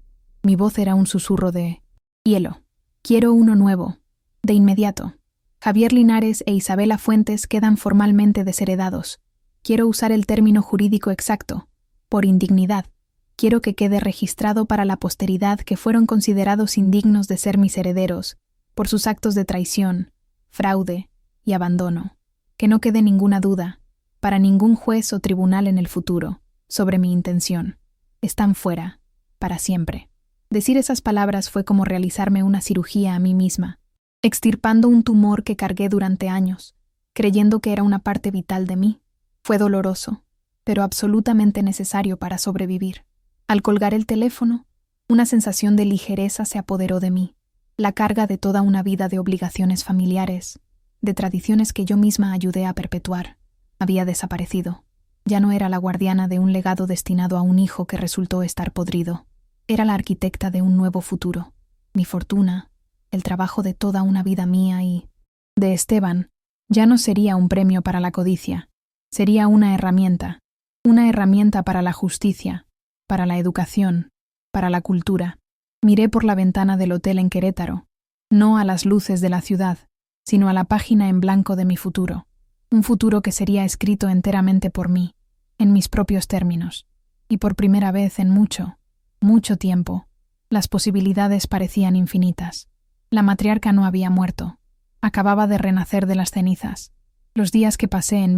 Mi voz era un susurro de hielo. Quiero uno nuevo, de inmediato. Javier Linares e Isabela Fuentes quedan formalmente desheredados. Quiero usar el término jurídico exacto, por indignidad. Quiero que quede registrado para la posteridad que fueron considerados indignos de ser mis herederos, por sus actos de traición, fraude y abandono. Que no quede ninguna duda, para ningún juez o tribunal en el futuro, sobre mi intención. Están fuera, para siempre. Decir esas palabras fue como realizarme una cirugía a mí misma, extirpando un tumor que cargué durante años, creyendo que era una parte vital de mí. Fue doloroso, pero absolutamente necesario para sobrevivir. Al colgar el teléfono, una sensación de ligereza se apoderó de mí. La carga de toda una vida de obligaciones familiares, de tradiciones que yo misma ayudé a perpetuar, había desaparecido. Ya no era la guardiana de un legado destinado a un hijo que resultó estar podrido. Era la arquitecta de un nuevo futuro. Mi fortuna, el trabajo de toda una vida mía y de Esteban, ya no sería un premio para la codicia. Sería una herramienta para la justicia, para la educación, para la cultura. Miré por la ventana del hotel en Querétaro, no a las luces de la ciudad, sino a la página en blanco de mi futuro. Un futuro que sería escrito enteramente por mí, en mis propios términos. Y por primera vez en mucho, mucho tiempo, las posibilidades parecían infinitas. La matriarca no había muerto. Acababa de renacer de las cenizas. Los días que pasé en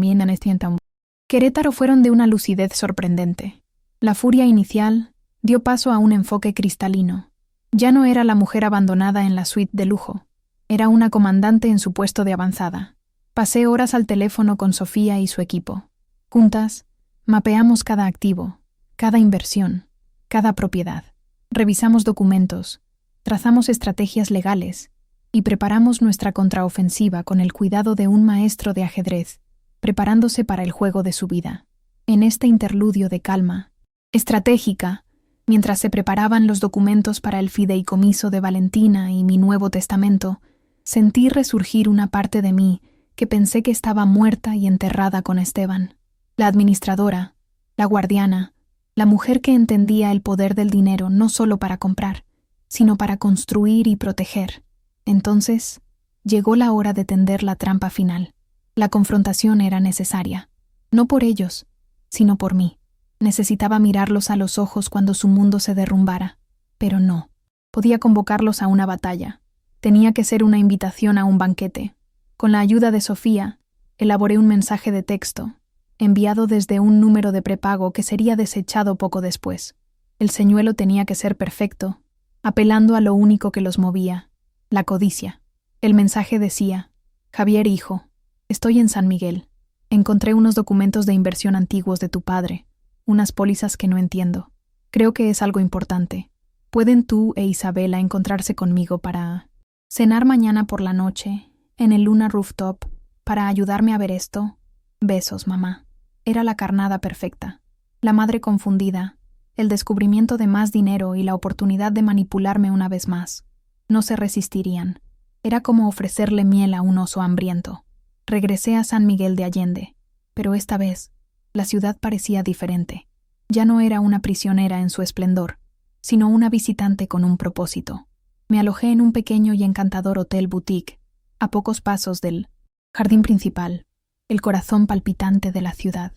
Querétaro fueron de una lucidez sorprendente. La furia inicial dio paso a un enfoque cristalino. Ya no era la mujer abandonada en la suite de lujo. Era una comandante en su puesto de avanzada. Pasé horas al teléfono con Sofía y su equipo. Juntas, mapeamos cada activo, cada inversión, cada propiedad. Revisamos documentos, trazamos estrategias legales y preparamos nuestra contraofensiva con el cuidado de un maestro de ajedrez, preparándose para el juego de su vida. En este interludio de calma, estratégica, mientras se preparaban los documentos para el fideicomiso de Valentina y mi nuevo testamento, sentí resurgir una parte de mí que pensé que estaba muerta y enterrada con Esteban. La administradora, la guardiana, la mujer que entendía el poder del dinero no solo para comprar, sino para construir y proteger. Entonces, llegó la hora de tender la trampa final. La confrontación era necesaria, no por ellos, sino por mí. Necesitaba mirarlos a los ojos cuando su mundo se derrumbara, pero no. Podía convocarlos a una batalla. Tenía que ser una invitación a un banquete. Con la ayuda de Sofía, elaboré un mensaje de texto, enviado desde un número de prepago que sería desechado poco después. El señuelo tenía que ser perfecto, apelando a lo único que los movía, la codicia. El mensaje decía: Javier, hijo, estoy en San Miguel. Encontré unos documentos de inversión antiguos de tu padre, unas pólizas que no entiendo. Creo que es algo importante. ¿Pueden tú e Isabela encontrarse conmigo para cenar mañana por la noche, en el Luna Rooftop, para ayudarme a ver esto? Besos, mamá. Era la carnada perfecta. La madre confundida, el descubrimiento de más dinero y la oportunidad de manipularme una vez más. No se resistirían. Era como ofrecerle miel a un oso hambriento. Regresé a San Miguel de Allende, pero esta vez la ciudad parecía diferente. Ya no era una prisionera en su esplendor, sino una visitante con un propósito. Me alojé en un pequeño y encantador hotel boutique, a pocos pasos del jardín principal, el corazón palpitante de la ciudad.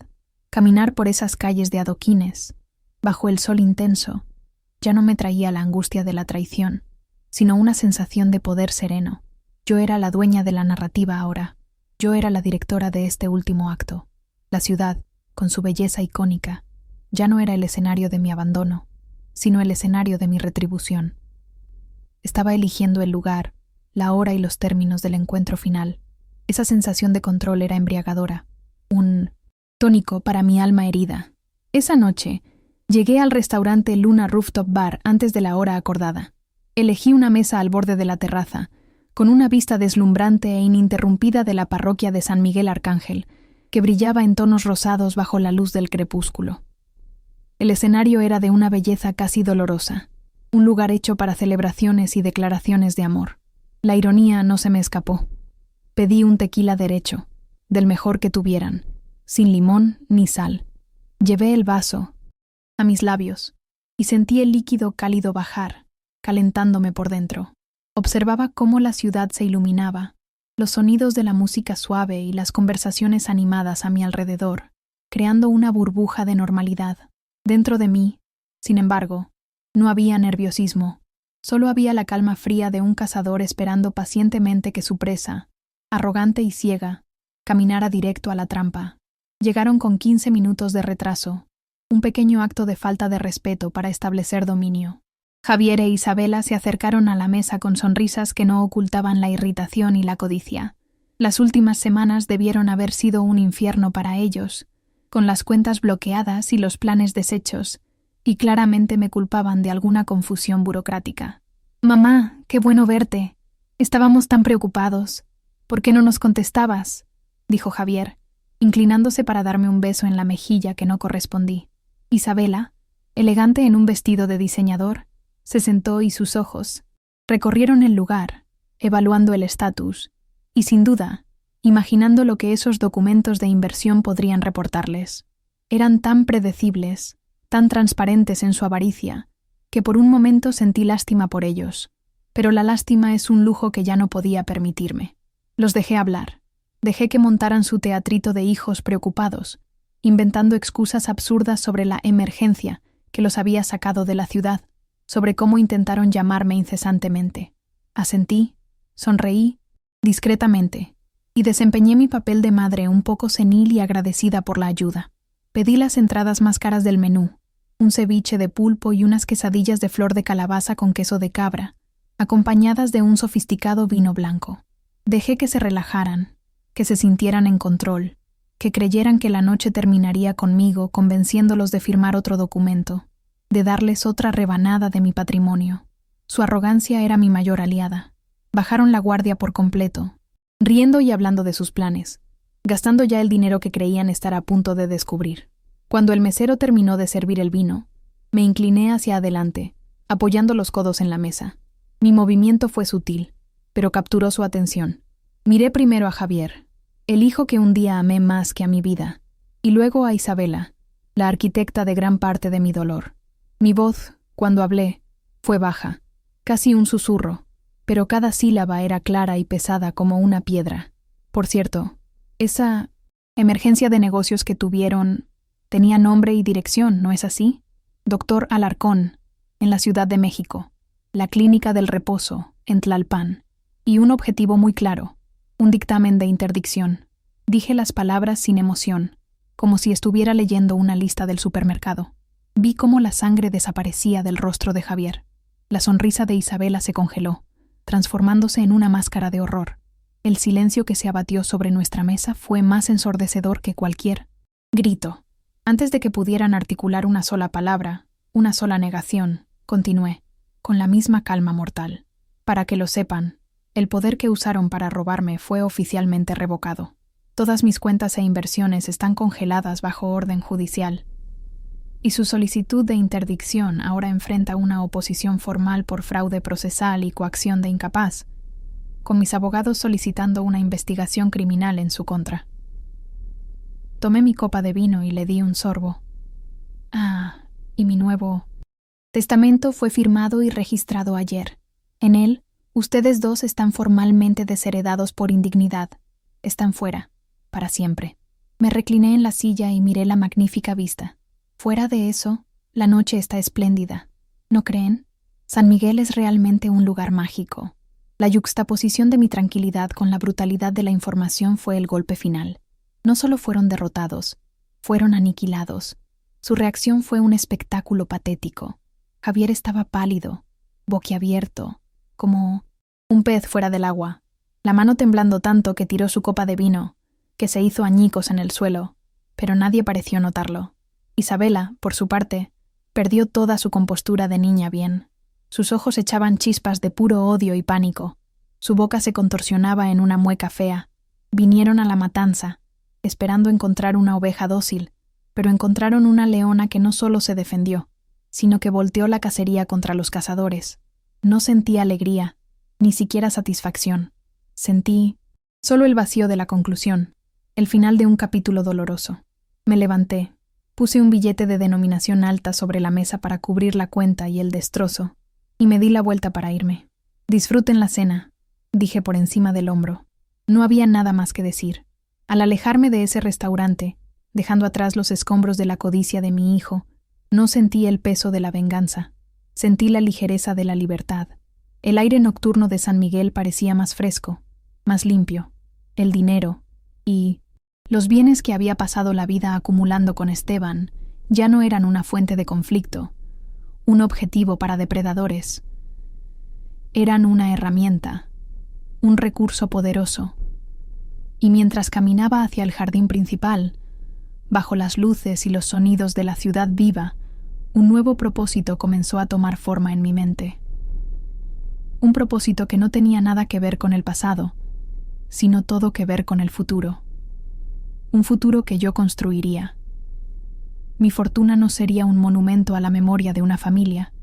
Caminar por esas calles de adoquines, bajo el sol intenso, ya no me traía la angustia de la traición, sino una sensación de poder sereno. Yo era la dueña de la narrativa ahora. Yo era la directora de este último acto. La ciudad, con su belleza icónica, ya no era el escenario de mi abandono, sino el escenario de mi retribución. Estaba eligiendo el lugar, la hora y los términos del encuentro final. Esa sensación de control era embriagadora, un tónico para mi alma herida. Esa noche, llegué al restaurante Luna Rooftop Bar antes de la hora acordada. Elegí una mesa al borde de la terraza, con una vista deslumbrante e ininterrumpida de la parroquia de San Miguel Arcángel, que brillaba en tonos rosados bajo la luz del crepúsculo. El escenario era de una belleza casi dolorosa, un lugar hecho para celebraciones y declaraciones de amor. La ironía no se me escapó. Pedí un tequila derecho, del mejor que tuvieran, sin limón ni sal. Llevé el vaso a mis labios y sentí el líquido cálido bajar, calentándome por dentro. Observaba cómo la ciudad se iluminaba, los sonidos de la música suave y las conversaciones animadas a mi alrededor, creando una burbuja de normalidad. Dentro de mí, sin embargo, no había nerviosismo, solo había la calma fría de un cazador esperando pacientemente que su presa, arrogante y ciega, caminara directo a la trampa. Llegaron con 15 minutos de retraso, un pequeño acto de falta de respeto para establecer dominio. Javier e Isabela se acercaron a la mesa con sonrisas que no ocultaban la irritación y la codicia. Las últimas semanas debieron haber sido un infierno para ellos, con las cuentas bloqueadas y los planes deshechos, y claramente me culpaban de alguna confusión burocrática. «Mamá, qué bueno verte. Estábamos tan preocupados. ¿Por qué no nos contestabas?», dijo Javier, inclinándose para darme un beso en la mejilla que no correspondí. Isabela, elegante en un vestido de diseñador, se sentó y sus ojos recorrieron el lugar, evaluando el estatus, y sin duda, imaginando lo que esos documentos de inversión podrían reportarles. Eran tan predecibles, tan transparentes en su avaricia, que por un momento sentí lástima por ellos, pero la lástima es un lujo que ya no podía permitirme. Los dejé hablar, dejé que montaran su teatrito de hijos preocupados, inventando excusas absurdas sobre la emergencia que los había sacado de la ciudad, sobre cómo intentaron llamarme incesantemente. Asentí, sonreí, discretamente, y desempeñé mi papel de madre un poco senil y agradecida por la ayuda. Pedí las entradas más caras del menú, un ceviche de pulpo y unas quesadillas de flor de calabaza con queso de cabra, acompañadas de un sofisticado vino blanco. Dejé que se relajaran, que se sintieran en control, que creyeran que la noche terminaría conmigo convenciéndolos de firmar otro documento, de darles otra rebanada de mi patrimonio. Su arrogancia era mi mayor aliada. Bajaron la guardia por completo, riendo y hablando de sus planes, gastando ya el dinero que creían estar a punto de descubrir. Cuando el mesero terminó de servir el vino, me incliné hacia adelante, apoyando los codos en la mesa. Mi movimiento fue sutil, pero capturó su atención. Miré primero a Javier, el hijo que un día amé más que a mi vida, y luego a Isabela, la arquitecta de gran parte de mi dolor. Mi voz, cuando hablé, fue baja, casi un susurro, pero cada sílaba era clara y pesada como una piedra. Por cierto, esa emergencia de negocios que tuvieron tenía nombre y dirección, ¿no es así? Doctor Alarcón, en la Ciudad de México, la Clínica del Reposo, en Tlalpan, y un objetivo muy claro, un dictamen de interdicción. Dije las palabras sin emoción, como si estuviera leyendo una lista del supermercado. Vi cómo la sangre desaparecía del rostro de Javier. La sonrisa de Isabela se congeló, transformándose en una máscara de horror. El silencio que se abatió sobre nuestra mesa fue más ensordecedor que cualquier grito. Antes de que pudieran articular una sola palabra, una sola negación, continué, con la misma calma mortal. Para que lo sepan, el poder que usaron para robarme fue oficialmente revocado. Todas mis cuentas e inversiones están congeladas bajo orden judicial, y su solicitud de interdicción ahora enfrenta una oposición formal por fraude procesal y coacción de incapaz, con mis abogados solicitando una investigación criminal en su contra. Tomé mi copa de vino y le di un sorbo. Y mi nuevo testamento fue firmado y registrado ayer. En él, ustedes dos están formalmente desheredados por indignidad. Están fuera, para siempre. Me recliné en la silla y miré la magnífica vista. Fuera de eso, la noche está espléndida. ¿No creen? San Miguel es realmente un lugar mágico. La yuxtaposición de mi tranquilidad con la brutalidad de la información fue el golpe final. No solo fueron derrotados, fueron aniquilados. Su reacción fue un espectáculo patético. Javier estaba pálido, boquiabierto, como un pez fuera del agua, la mano temblando tanto que tiró su copa de vino, que se hizo añicos en el suelo, pero nadie pareció notarlo. Isabela, por su parte, perdió toda su compostura de niña bien. Sus ojos echaban chispas de puro odio y pánico. Su boca se contorsionaba en una mueca fea. Vinieron a la matanza, esperando encontrar una oveja dócil, pero encontraron una leona que no solo se defendió, sino que volteó la cacería contra los cazadores. No sentí alegría, ni siquiera satisfacción. Sentí solo el vacío de la conclusión, el final de un capítulo doloroso. Me levanté, puse un billete de denominación alta sobre la mesa para cubrir la cuenta y el destrozo, y me di la vuelta para irme. «Disfruten la cena», dije por encima del hombro. No había nada más que decir. Al alejarme de ese restaurante, dejando atrás los escombros de la codicia de mi hijo, no sentí el peso de la venganza. Sentí la ligereza de la libertad. El aire nocturno de San Miguel parecía más fresco, más limpio. El dinero y los bienes que había pasado la vida acumulando con Esteban ya no eran una fuente de conflicto, un objetivo para depredadores. Eran una herramienta, un recurso poderoso. Y mientras caminaba hacia el jardín principal, bajo las luces y los sonidos de la ciudad viva, un nuevo propósito comenzó a tomar forma en mi mente. Un propósito que no tenía nada que ver con el pasado, sino todo que ver con el futuro. Un futuro que yo construiría. Mi fortuna no sería un monumento a la memoria de una familia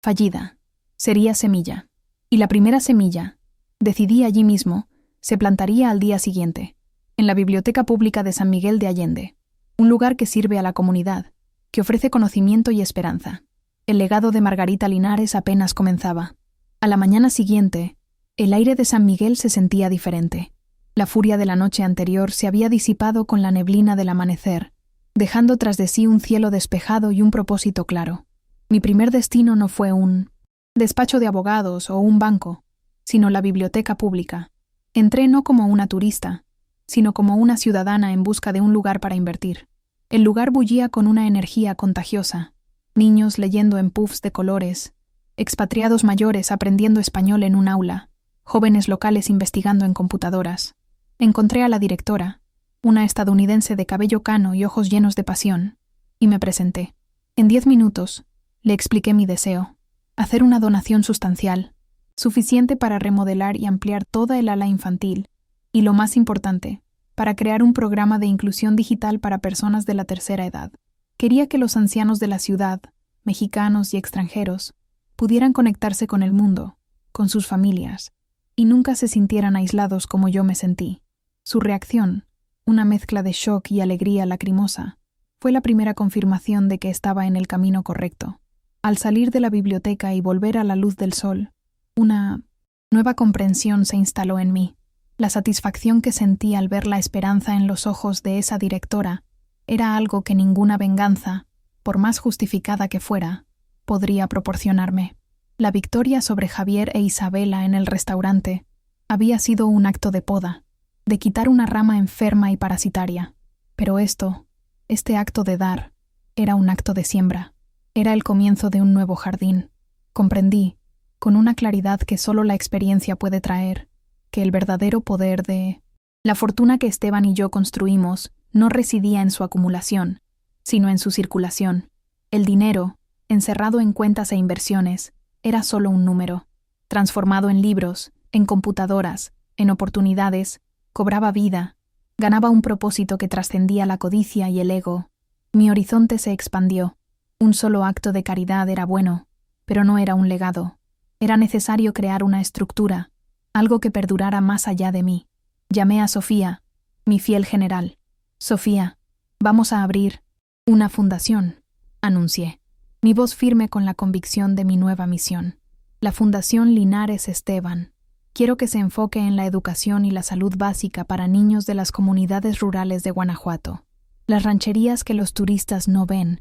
fallida, sería semilla. Y la primera semilla, decidí allí mismo, se plantaría al día siguiente, en la Biblioteca Pública de San Miguel de Allende, un lugar que sirve a la comunidad, que ofrece conocimiento y esperanza. El legado de Margarita Linares apenas comenzaba. A la mañana siguiente, el aire de San Miguel se sentía diferente. La furia de la noche anterior se había disipado con la neblina del amanecer, dejando tras de sí un cielo despejado y un propósito claro. Mi primer destino no fue un despacho de abogados o un banco, sino la biblioteca pública. Entré no como una turista, sino como una ciudadana en busca de un lugar para invertir. El lugar bullía con una energía contagiosa. Niños leyendo en puffs de colores, expatriados mayores aprendiendo español en un aula, jóvenes locales investigando en computadoras. Encontré a la directora, una estadounidense de cabello cano y ojos llenos de pasión, y me presenté. En 10 minutos, le expliqué mi deseo: hacer una donación sustancial, suficiente para remodelar y ampliar toda el ala infantil, y lo más importante, para crear un programa de inclusión digital para personas de la tercera edad. Quería que los ancianos de la ciudad, mexicanos y extranjeros, pudieran conectarse con el mundo, con sus familias, y nunca se sintieran aislados como yo me sentí. Su reacción, una mezcla de shock y alegría lacrimosa, fue la primera confirmación de que estaba en el camino correcto. Al salir de la biblioteca y volver a la luz del sol, una nueva comprensión se instaló en mí. La satisfacción que sentí al ver la esperanza en los ojos de esa directora era algo que ninguna venganza, por más justificada que fuera, podría proporcionarme. La victoria sobre Javier e Isabela en el restaurante había sido un acto de poda, de quitar una rama enferma y parasitaria. Pero este acto de dar, era un acto de siembra. Era el comienzo de un nuevo jardín. Comprendí, con una claridad que solo la experiencia puede traer, que el verdadero poder de la fortuna que Esteban y yo construimos no residía en su acumulación, sino en su circulación. El dinero, encerrado en cuentas e inversiones, era solo un número. Transformado en libros, en computadoras, en oportunidades, cobraba vida, ganaba un propósito que trascendía la codicia y el ego. Mi horizonte se expandió. Un solo acto de caridad era bueno, pero no era un legado. Era necesario crear una estructura, algo que perdurara más allá de mí. Llamé a Sofía, mi fiel general. «Sofía, vamos a abrir una fundación», anuncié, mi voz firme con la convicción de mi nueva misión. La Fundación Linares Esteban. Quiero que se enfoque en la educación y la salud básica para niños de las comunidades rurales de Guanajuato. Las rancherías que los turistas no ven,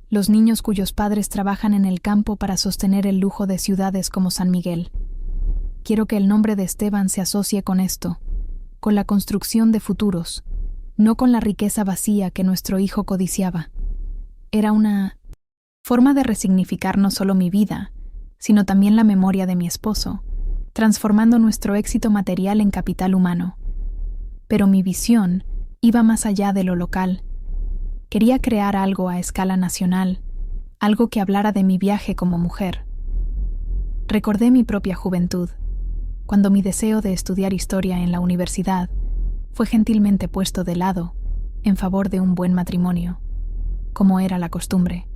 los niños cuyos padres trabajan en el campo para sostener el lujo de ciudades como San Miguel. Quiero que el nombre de Esteban se asocie con esto, con la construcción de futuros, no con la riqueza vacía que nuestro hijo codiciaba. Era una forma de resignificar no solo mi vida, sino también la memoria de mi esposo, transformando nuestro éxito material en capital humano. Pero mi visión iba más allá de lo local. Quería crear algo a escala nacional, algo que hablara de mi viaje como mujer. Recordé mi propia juventud, cuando mi deseo de estudiar historia en la universidad fue gentilmente puesto de lado en favor de un buen matrimonio, como era la costumbre.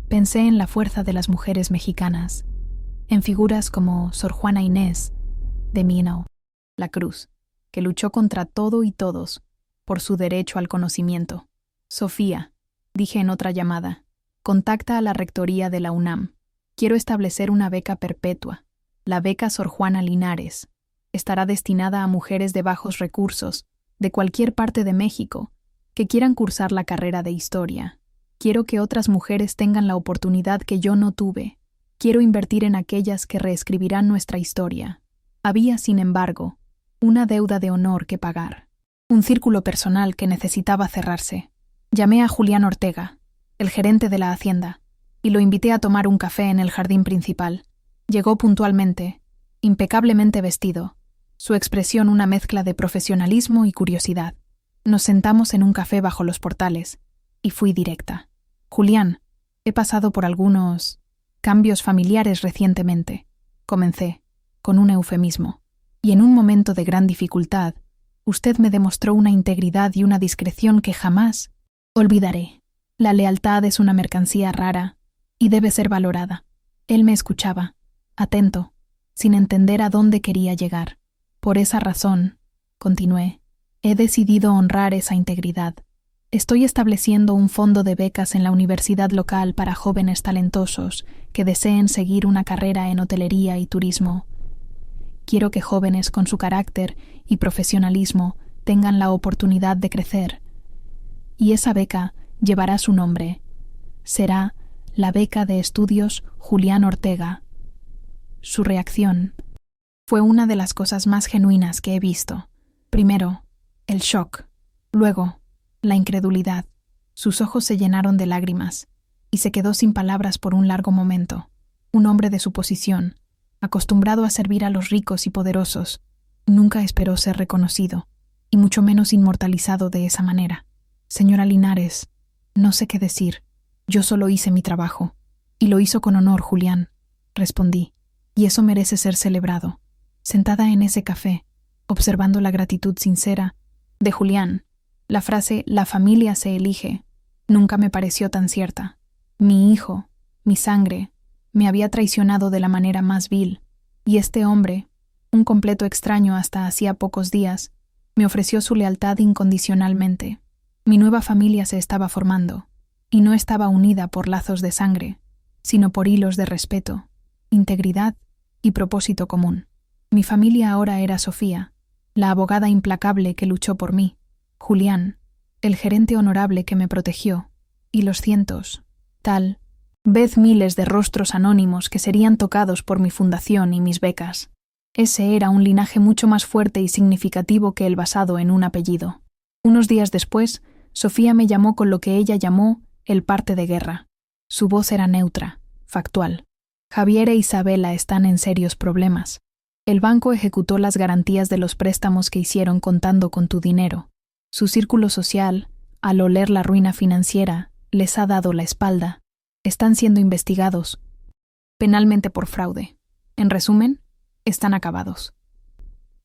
Pensé en la fuerza de las mujeres mexicanas, en figuras como Sor Juana Inés de Minao, la Cruz, que luchó contra todo y todos por su derecho al conocimiento. Sofía, dije en otra llamada, contacta a la rectoría de la UNAM. Quiero establecer una beca perpetua. La beca Sor Juana Linares estará destinada a mujeres de bajos recursos, de cualquier parte de México, que quieran cursar la carrera de historia. Quiero que otras mujeres tengan la oportunidad que yo no tuve. Quiero invertir en aquellas que reescribirán nuestra historia. Había, sin embargo, una deuda de honor que pagar. Un círculo personal que necesitaba cerrarse. Llamé a Julián Ortega, el gerente de la hacienda, y lo invité a tomar un café en el jardín principal. Llegó puntualmente, impecablemente vestido, su expresión una mezcla de profesionalismo y curiosidad. Nos sentamos en un café bajo los portales, y fui directa. Julián, he pasado por algunos cambios familiares recientemente. Comencé, con un eufemismo, y en un momento de gran dificultad, usted me demostró una integridad y una discreción que jamás olvidaré. La lealtad es una mercancía rara y debe ser valorada. Él me escuchaba, atento, sin entender a dónde quería llegar. Por esa razón, continué, he decidido honrar esa integridad. Estoy estableciendo un fondo de becas en la universidad local para jóvenes talentosos que deseen seguir una carrera en hotelería y turismo. Quiero que jóvenes con su carácter y profesionalismo tengan la oportunidad de crecer. Y esa beca llevará su nombre. Será la beca de estudios Julián Ortega. Su reacción fue una de las cosas más genuinas que he visto. Primero, el shock. Luego, la incredulidad. Sus ojos se llenaron de lágrimas y se quedó sin palabras por un largo momento. Un hombre de su posición, acostumbrado a servir a los ricos y poderosos, nunca esperó ser reconocido, y mucho menos inmortalizado de esa manera. Señora Linares, no sé qué decir. Yo solo hice mi trabajo. Y lo hizo con honor, Julián, respondí. Y eso merece ser celebrado. Sentada en ese café, observando la gratitud sincera de Julián, la frase «la familia se elige» nunca me pareció tan cierta. Mi hijo, mi sangre, me había traicionado de la manera más vil, y este hombre, un completo extraño hasta hacía pocos días, me ofreció su lealtad incondicionalmente. Mi nueva familia se estaba formando, y no estaba unida por lazos de sangre, sino por hilos de respeto, integridad y propósito común. Mi familia ahora era Sofía, la abogada implacable que luchó por mí, Julián, el gerente honorable que me protegió, y los cientos, tal vez miles de rostros anónimos que serían tocados por mi fundación y mis becas. Ese era un linaje mucho más fuerte y significativo que el basado en un apellido. Unos días después, Sofía me llamó con lo que ella llamó el parte de guerra. Su voz era neutra, factual. Javier e Isabela están en serios problemas. El banco ejecutó las garantías de los préstamos que hicieron contando con tu dinero. Su círculo social, al oler la ruina financiera, les ha dado la espalda. Están siendo investigados penalmente por fraude. En resumen, están acabados.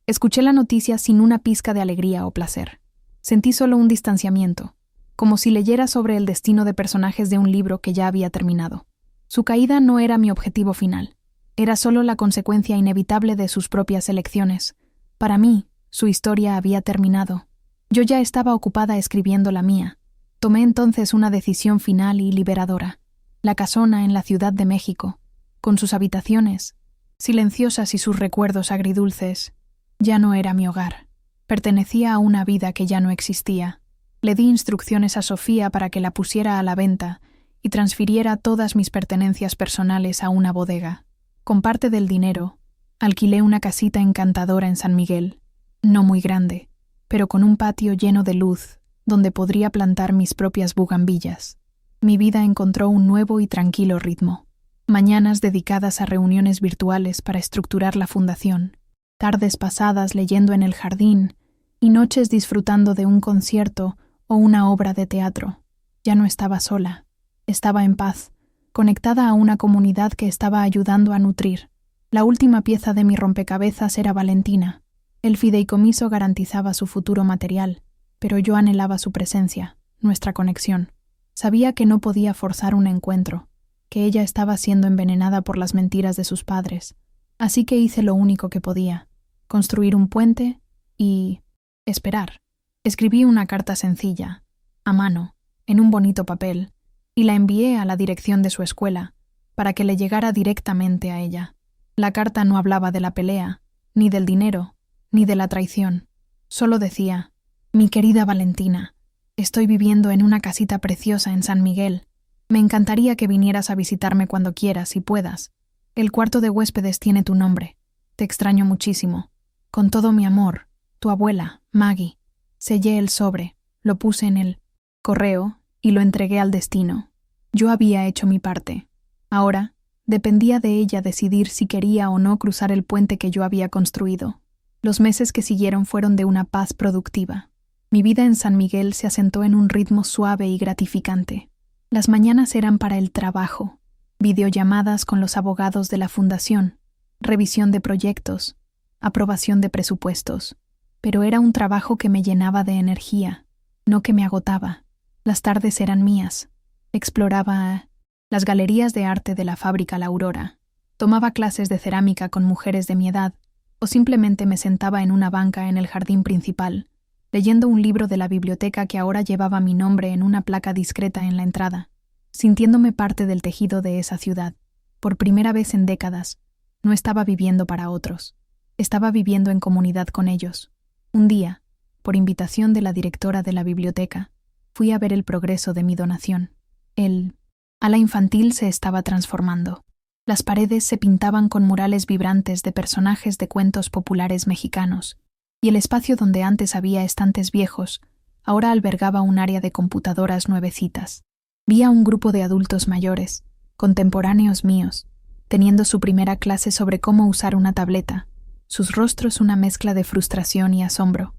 Escuché la noticia sin una pizca de alegría o placer. Sentí solo un distanciamiento, como si leyera sobre el destino de personajes de un libro que ya había terminado. Su caída no era mi objetivo final. Era solo la consecuencia inevitable de sus propias elecciones. Para mí, su historia había terminado. Yo ya estaba ocupada escribiendo la mía. Tomé entonces una decisión final y liberadora. La casona en la Ciudad de México, con sus habitaciones, silenciosas y sus recuerdos agridulces, ya no era mi hogar. Pertenecía a una vida que ya no existía. Le di instrucciones a Sofía para que la pusiera a la venta y transfiriera todas mis pertenencias personales a una bodega. Con parte del dinero, alquilé una casita encantadora en San Miguel, no muy grande, pero con un patio lleno de luz donde podría plantar mis propias bugambillas. Mi vida encontró un nuevo y tranquilo ritmo. Mañanas dedicadas a reuniones virtuales para estructurar la fundación, tardes pasadas leyendo en el jardín y noches disfrutando de un concierto o una obra de teatro. Ya no estaba sola, estaba en paz, conectada a una comunidad que estaba ayudando a nutrir. La última pieza de mi rompecabezas era Valentina. El fideicomiso garantizaba su futuro material, pero yo anhelaba su presencia, nuestra conexión. Sabía que no podía forzar un encuentro. que ella estaba siendo envenenada por las mentiras de sus padres, así que hice lo único que podía: construir un puente y esperar. Escribí una carta sencilla, a mano, en un bonito papel, y la envié a la dirección de su escuela, para que le llegara directamente a ella. La carta no hablaba de la pelea, ni del dinero, ni de la traición. Solo decía: «Mi querida Valentina, estoy viviendo en una casita preciosa en San Miguel. Me encantaría que vinieras a visitarme cuando quieras y puedas. El cuarto de huéspedes tiene tu nombre. Te extraño muchísimo. Con todo mi amor, tu abuela, Maggie». Sellé el sobre, lo puse en el correo y lo entregué al destino. Yo había hecho mi parte. Ahora dependía de ella decidir si quería o no cruzar el puente que yo había construido. Los meses que siguieron fueron de una paz productiva. Mi vida en San Miguel se asentó en un ritmo suave y gratificante. Las mañanas eran para el trabajo, videollamadas con los abogados de la fundación, revisión de proyectos, aprobación de presupuestos. Pero era un trabajo que me llenaba de energía, no que me agotaba. Las tardes eran mías. Exploraba las galerías de arte de la fábrica La Aurora, tomaba clases de cerámica con mujeres de mi edad, o simplemente me sentaba en una banca en el jardín principal, leyendo un libro de la biblioteca que ahora llevaba mi nombre en una placa discreta en la entrada, sintiéndome parte del tejido de esa ciudad. Por primera vez en décadas, no estaba viviendo para otros. Estaba viviendo en comunidad con ellos. Un día, por invitación de la directora de la biblioteca, fui a ver el progreso de mi donación. El ala infantil se estaba transformando. Las paredes se pintaban con murales vibrantes de personajes de cuentos populares mexicanos, y el espacio donde antes había estantes viejos, ahora albergaba un área de computadoras nuevecitas. Vi a un grupo de adultos mayores, contemporáneos míos, teniendo su primera clase sobre cómo usar una tableta, sus rostros una mezcla de frustración y asombro.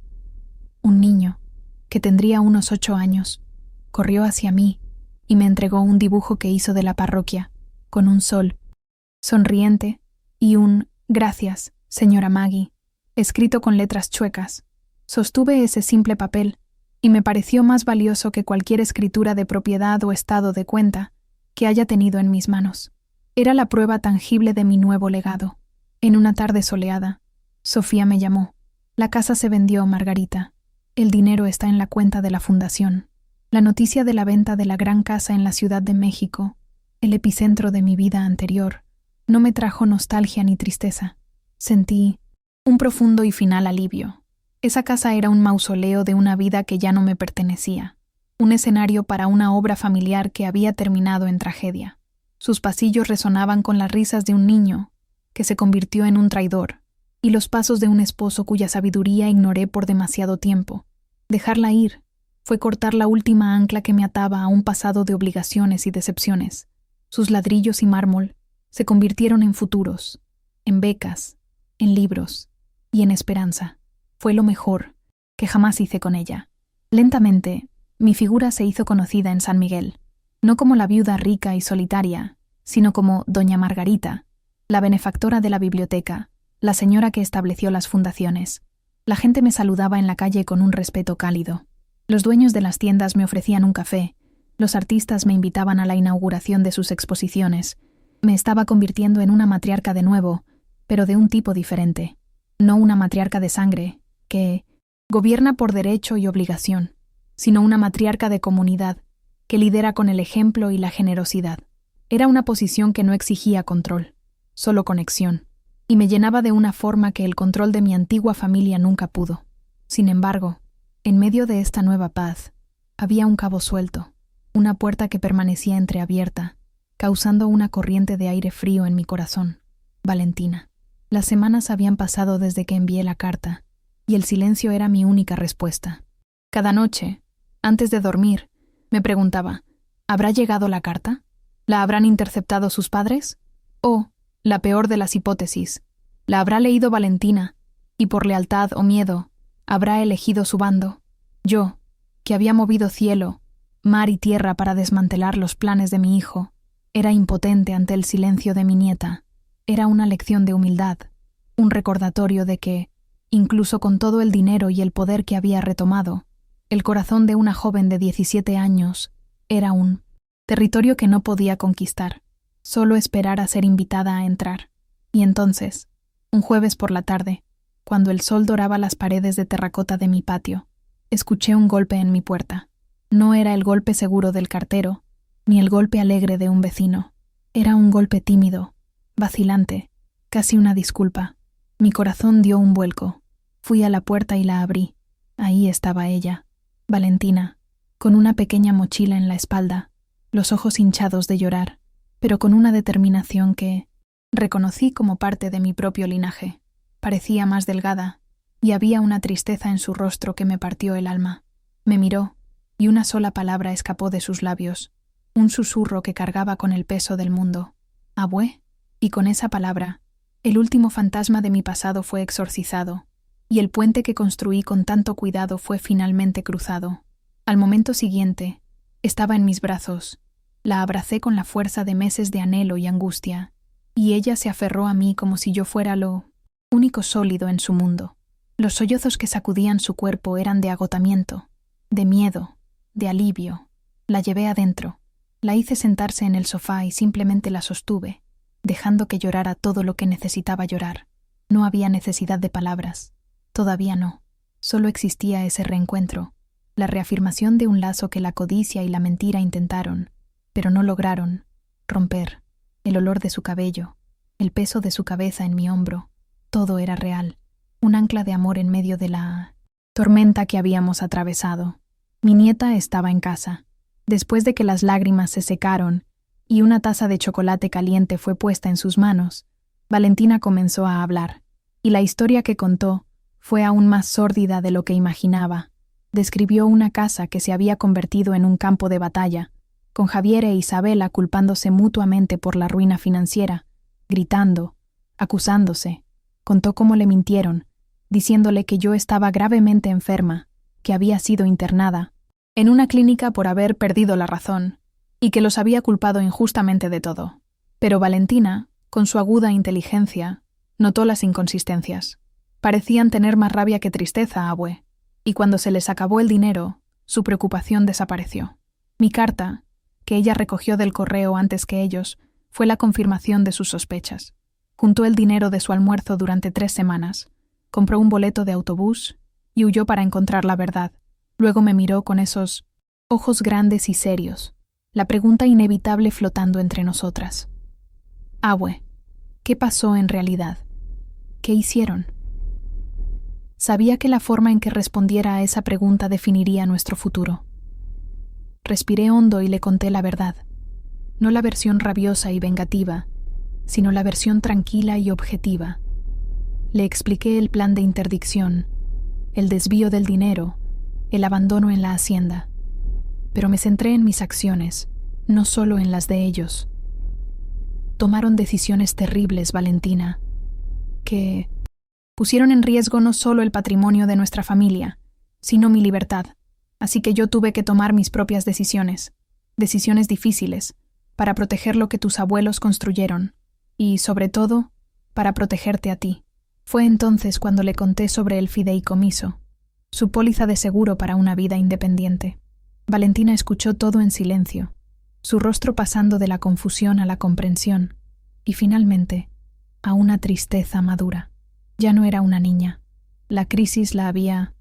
Un niño, que tendría unos 8 años, corrió hacia mí y me entregó un dibujo que hizo de la parroquia, con un sol sonriente y un «Gracias, señora Maggie», escrito con letras chuecas. Sostuve ese simple papel y me pareció más valioso que cualquier escritura de propiedad o estado de cuenta que haya tenido en mis manos. Era la prueba tangible de mi nuevo legado. En una tarde soleada, Sofía me llamó. «La casa se vendió, Margarita. El dinero está en la cuenta de la fundación». La noticia de la venta de la gran casa en la Ciudad de México, el epicentro de mi vida anterior, no me trajo nostalgia ni tristeza. Sentí un profundo y final alivio. Esa casa era un mausoleo de una vida que ya no me pertenecía, un escenario para una obra familiar que había terminado en tragedia. Sus pasillos resonaban con las risas de un niño que se convirtió en un traidor, y los pasos de un esposo cuya sabiduría ignoré por demasiado tiempo. Dejarla ir fue cortar la última ancla que me ataba a un pasado de obligaciones y decepciones. Sus ladrillos y mármol se convirtieron en futuros, en becas, en libros y en esperanza. Fue lo mejor que jamás hice con ella. Lentamente, mi figura se hizo conocida en San Miguel, no como la viuda rica y solitaria, sino como Doña Margarita, la benefactora de la biblioteca, la señora que estableció las fundaciones. La gente me saludaba en la calle con un respeto cálido. Los dueños de las tiendas me ofrecían un café, los artistas me invitaban a la inauguración de sus exposiciones. Me estaba convirtiendo en una matriarca de nuevo, pero de un tipo diferente. No una matriarca de sangre, que gobierna por derecho y obligación, sino una matriarca de comunidad, que lidera con el ejemplo y la generosidad. Era una posición que no exigía control, solo conexión, y me llenaba de una forma que el control de mi antigua familia nunca pudo. Sin embargo, en medio de esta nueva paz, había un cabo suelto, una puerta que permanecía entreabierta, causando una corriente de aire frío en mi corazón. Valentina. Las semanas habían pasado desde que envié la carta, y el silencio era mi única respuesta. Cada noche, antes de dormir, me preguntaba, ¿habrá llegado la carta? ¿La habrán interceptado sus padres? O, la peor de las hipótesis, ¿la habrá leído Valentina y por lealtad o miedo habrá elegido su bando? Yo, que había movido cielo, mar y tierra para desmantelar los planes de mi hijo, era impotente ante el silencio de mi nieta. Era una lección de humildad, un recordatorio de que, incluso con todo el dinero y el poder que había retomado, el corazón de una joven de 17 años era un territorio que no podía conquistar. solo esperar a ser invitada a entrar. Y entonces, un jueves por la tarde, cuando el sol doraba las paredes de terracota de mi patio, escuché un golpe en mi puerta. No era el golpe seguro del cartero, ni el golpe alegre de un vecino. Era un golpe tímido, vacilante, casi una disculpa. Mi corazón dio un vuelco. Fui a la puerta y la abrí. Ahí estaba ella, Valentina, con una pequeña mochila en la espalda, los ojos hinchados de llorar, pero con una determinación que reconocí como parte de mi propio linaje. Parecía más delgada, y había una tristeza en su rostro que me partió el alma. Me miró, y una sola palabra escapó de sus labios, un susurro que cargaba con el peso del mundo. «Abue», y con esa palabra, el último fantasma de mi pasado fue exorcizado, y el puente que construí con tanto cuidado fue finalmente cruzado. Al momento siguiente, estaba en mis brazos. La abracé con la fuerza de meses de anhelo y angustia, y ella se aferró a mí como si yo fuera lo único sólido en su mundo. Los sollozos que sacudían su cuerpo eran de agotamiento, de miedo, de alivio. La llevé adentro, la hice sentarse en el sofá y simplemente la sostuve, dejando que llorara todo lo que necesitaba llorar. No había necesidad de palabras. Todavía no. Solo existía ese reencuentro, la reafirmación de un lazo que la codicia y la mentira intentaron, pero no lograron romper. El olor de su cabello, el peso de su cabeza en mi hombro, todo era real, un ancla de amor en medio de la tormenta que habíamos atravesado. Mi nieta estaba en casa. Después de que las lágrimas se secaron y una taza de chocolate caliente fue puesta en sus manos, Valentina comenzó a hablar, y la historia que contó fue aún más sórdida de lo que imaginaba. Describió una casa que se había convertido en un campo de batalla, con Javier e Isabela culpándose mutuamente por la ruina financiera, gritando, acusándose. Contó cómo le mintieron, diciéndole que yo estaba gravemente enferma, que había sido internada en una clínica por haber perdido la razón, y que los había culpado injustamente de todo. Pero Valentina, con su aguda inteligencia, notó las inconsistencias. Parecían tener más rabia que tristeza, abue, y cuando se les acabó el dinero, su preocupación desapareció. Mi carta, que ella recogió del correo antes que ellos, fue la confirmación de sus sospechas. Juntó el dinero de su almuerzo durante 3 semanas, compró un boleto de autobús y huyó para encontrar la verdad. Luego me miró con esos ojos grandes y serios, la pregunta inevitable flotando entre nosotras. Abue, ¿qué pasó en realidad? ¿Qué hicieron? Sabía que la forma en que respondiera a esa pregunta definiría nuestro futuro. Respiré hondo y le conté la verdad, no la versión rabiosa y vengativa, sino la versión tranquila y objetiva. Le expliqué el plan de interdicción, el desvío del dinero, el abandono en la hacienda, pero me centré en mis acciones, no solo en las de ellos. Tomaron decisiones terribles, Valentina, que pusieron en riesgo no solo el patrimonio de nuestra familia, sino mi libertad. Así que yo tuve que tomar mis propias decisiones difíciles, para proteger lo que tus abuelos construyeron, y, sobre todo, para protegerte a ti. Fue entonces cuando le conté sobre el fideicomiso, su póliza de seguro para una vida independiente. Valentina escuchó todo en silencio, su rostro pasando de la confusión a la comprensión, y finalmente, a una tristeza madura. Ya no era una niña. La crisis la había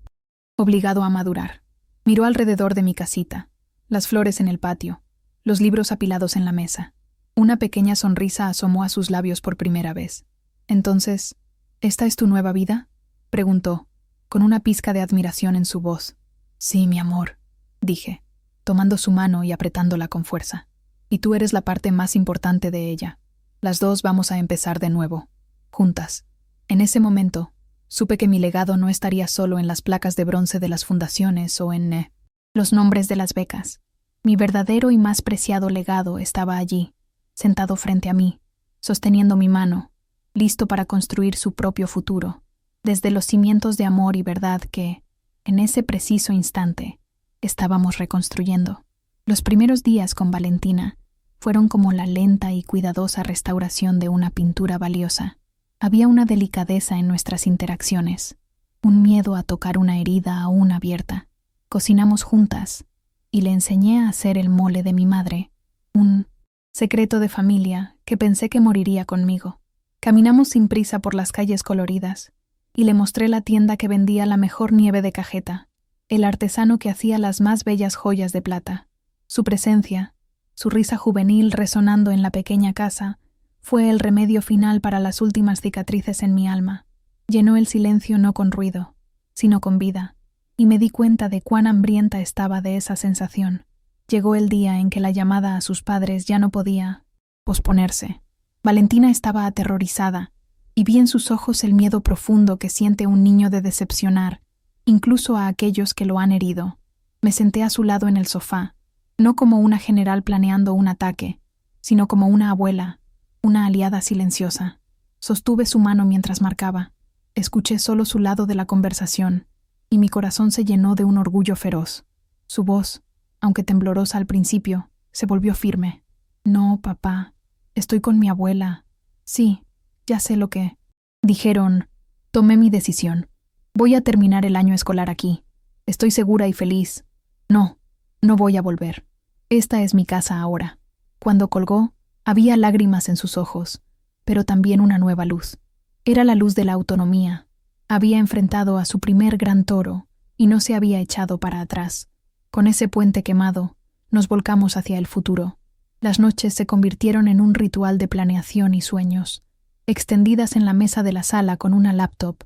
obligado a madurar. Miró alrededor de mi casita, las flores en el patio, los libros apilados en la mesa. Una pequeña sonrisa asomó a sus labios por primera vez. Entonces, ¿esta es tu nueva vida?, preguntó, con una pizca de admiración en su voz. Sí, mi amor, dije, tomando su mano y apretándola con fuerza. Y tú eres la parte más importante de ella. Las dos vamos a empezar de nuevo, juntas. En ese momento, supe que mi legado no estaría solo en las placas de bronce de las fundaciones o en los nombres de las becas. Mi verdadero y más preciado legado estaba allí, sentado frente a mí, sosteniendo mi mano, listo para construir su propio futuro, desde los cimientos de amor y verdad que, en ese preciso instante, estábamos reconstruyendo. Los primeros días con Valentina fueron como la lenta y cuidadosa restauración de una pintura valiosa. Había una delicadeza en nuestras interacciones, un miedo a tocar una herida aún abierta. Cocinamos juntas, y le enseñé a hacer el mole de mi madre, un secreto de familia que pensé que moriría conmigo. Caminamos sin prisa por las calles coloridas, y le mostré la tienda que vendía la mejor nieve de cajeta, el artesano que hacía las más bellas joyas de plata. Su presencia, su risa juvenil resonando en la pequeña casa, fue el remedio final para las últimas cicatrices en mi alma. Llenó el silencio no con ruido, sino con vida, y me di cuenta de cuán hambrienta estaba de esa sensación. Llegó el día en que la llamada a sus padres ya no podía posponerse. Valentina estaba aterrorizada, y vi en sus ojos el miedo profundo que siente un niño de decepcionar, incluso a aquellos que lo han herido. Me senté a su lado en el sofá, no como una general planeando un ataque, sino como una abuela, una aliada silenciosa. Sostuve su mano mientras marcaba. Escuché solo su lado de la conversación, y mi corazón se llenó de un orgullo feroz. Su voz, aunque temblorosa al principio, se volvió firme. No, papá, estoy con mi abuela. Sí, ya sé lo que... Dijeron, tomé mi decisión. Voy a terminar el año escolar aquí. Estoy segura y feliz. No, no voy a volver. Esta es mi casa ahora. Cuando colgó, había lágrimas en sus ojos, pero también una nueva luz. Era la luz de la autonomía. Había enfrentado a su primer gran toro y no se había echado para atrás. Con ese puente quemado, nos volcamos hacia el futuro. Las noches se convirtieron en un ritual de planeación y sueños. Extendidas en la mesa de la sala con una laptop,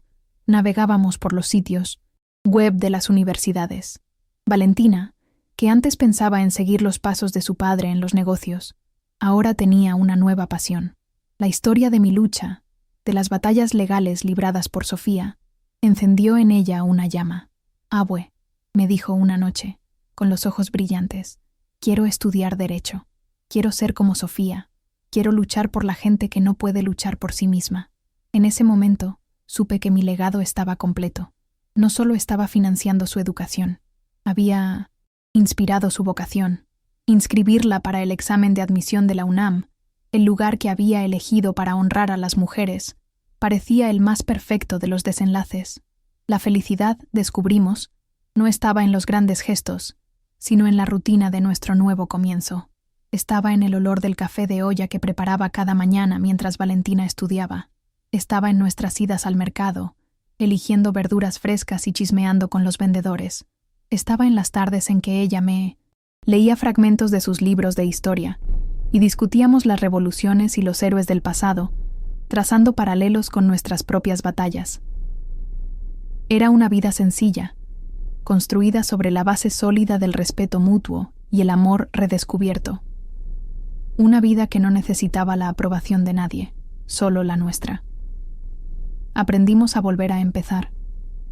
navegábamos por los sitios web de las universidades. Valentina, que antes pensaba en seguir los pasos de su padre en los negocios, ahora tenía una nueva pasión. La historia de mi lucha, de las batallas legales libradas por Sofía, encendió en ella una llama. «Abue», me dijo una noche, con los ojos brillantes, «quiero estudiar derecho. Quiero ser como Sofía. Quiero luchar por la gente que no puede luchar por sí misma». En ese momento, supe que mi legado estaba completo. No solo estaba financiando su educación, había inspirado su vocación. Inscribirla para el examen de admisión de la UNAM, el lugar que había elegido para honrar a las mujeres, parecía el más perfecto de los desenlaces. La felicidad, descubrimos, no estaba en los grandes gestos, sino en la rutina de nuestro nuevo comienzo. Estaba en el olor del café de olla que preparaba cada mañana mientras Valentina estudiaba. Estaba en nuestras idas al mercado, eligiendo verduras frescas y chismeando con los vendedores. Estaba en las tardes en que ella me leía fragmentos de sus libros de historia y discutíamos las revoluciones y los héroes del pasado, trazando paralelos con nuestras propias batallas. Era una vida sencilla, construida sobre la base sólida del respeto mutuo y el amor redescubierto. Una vida que no necesitaba la aprobación de nadie, solo la nuestra. Aprendimos a volver a empezar,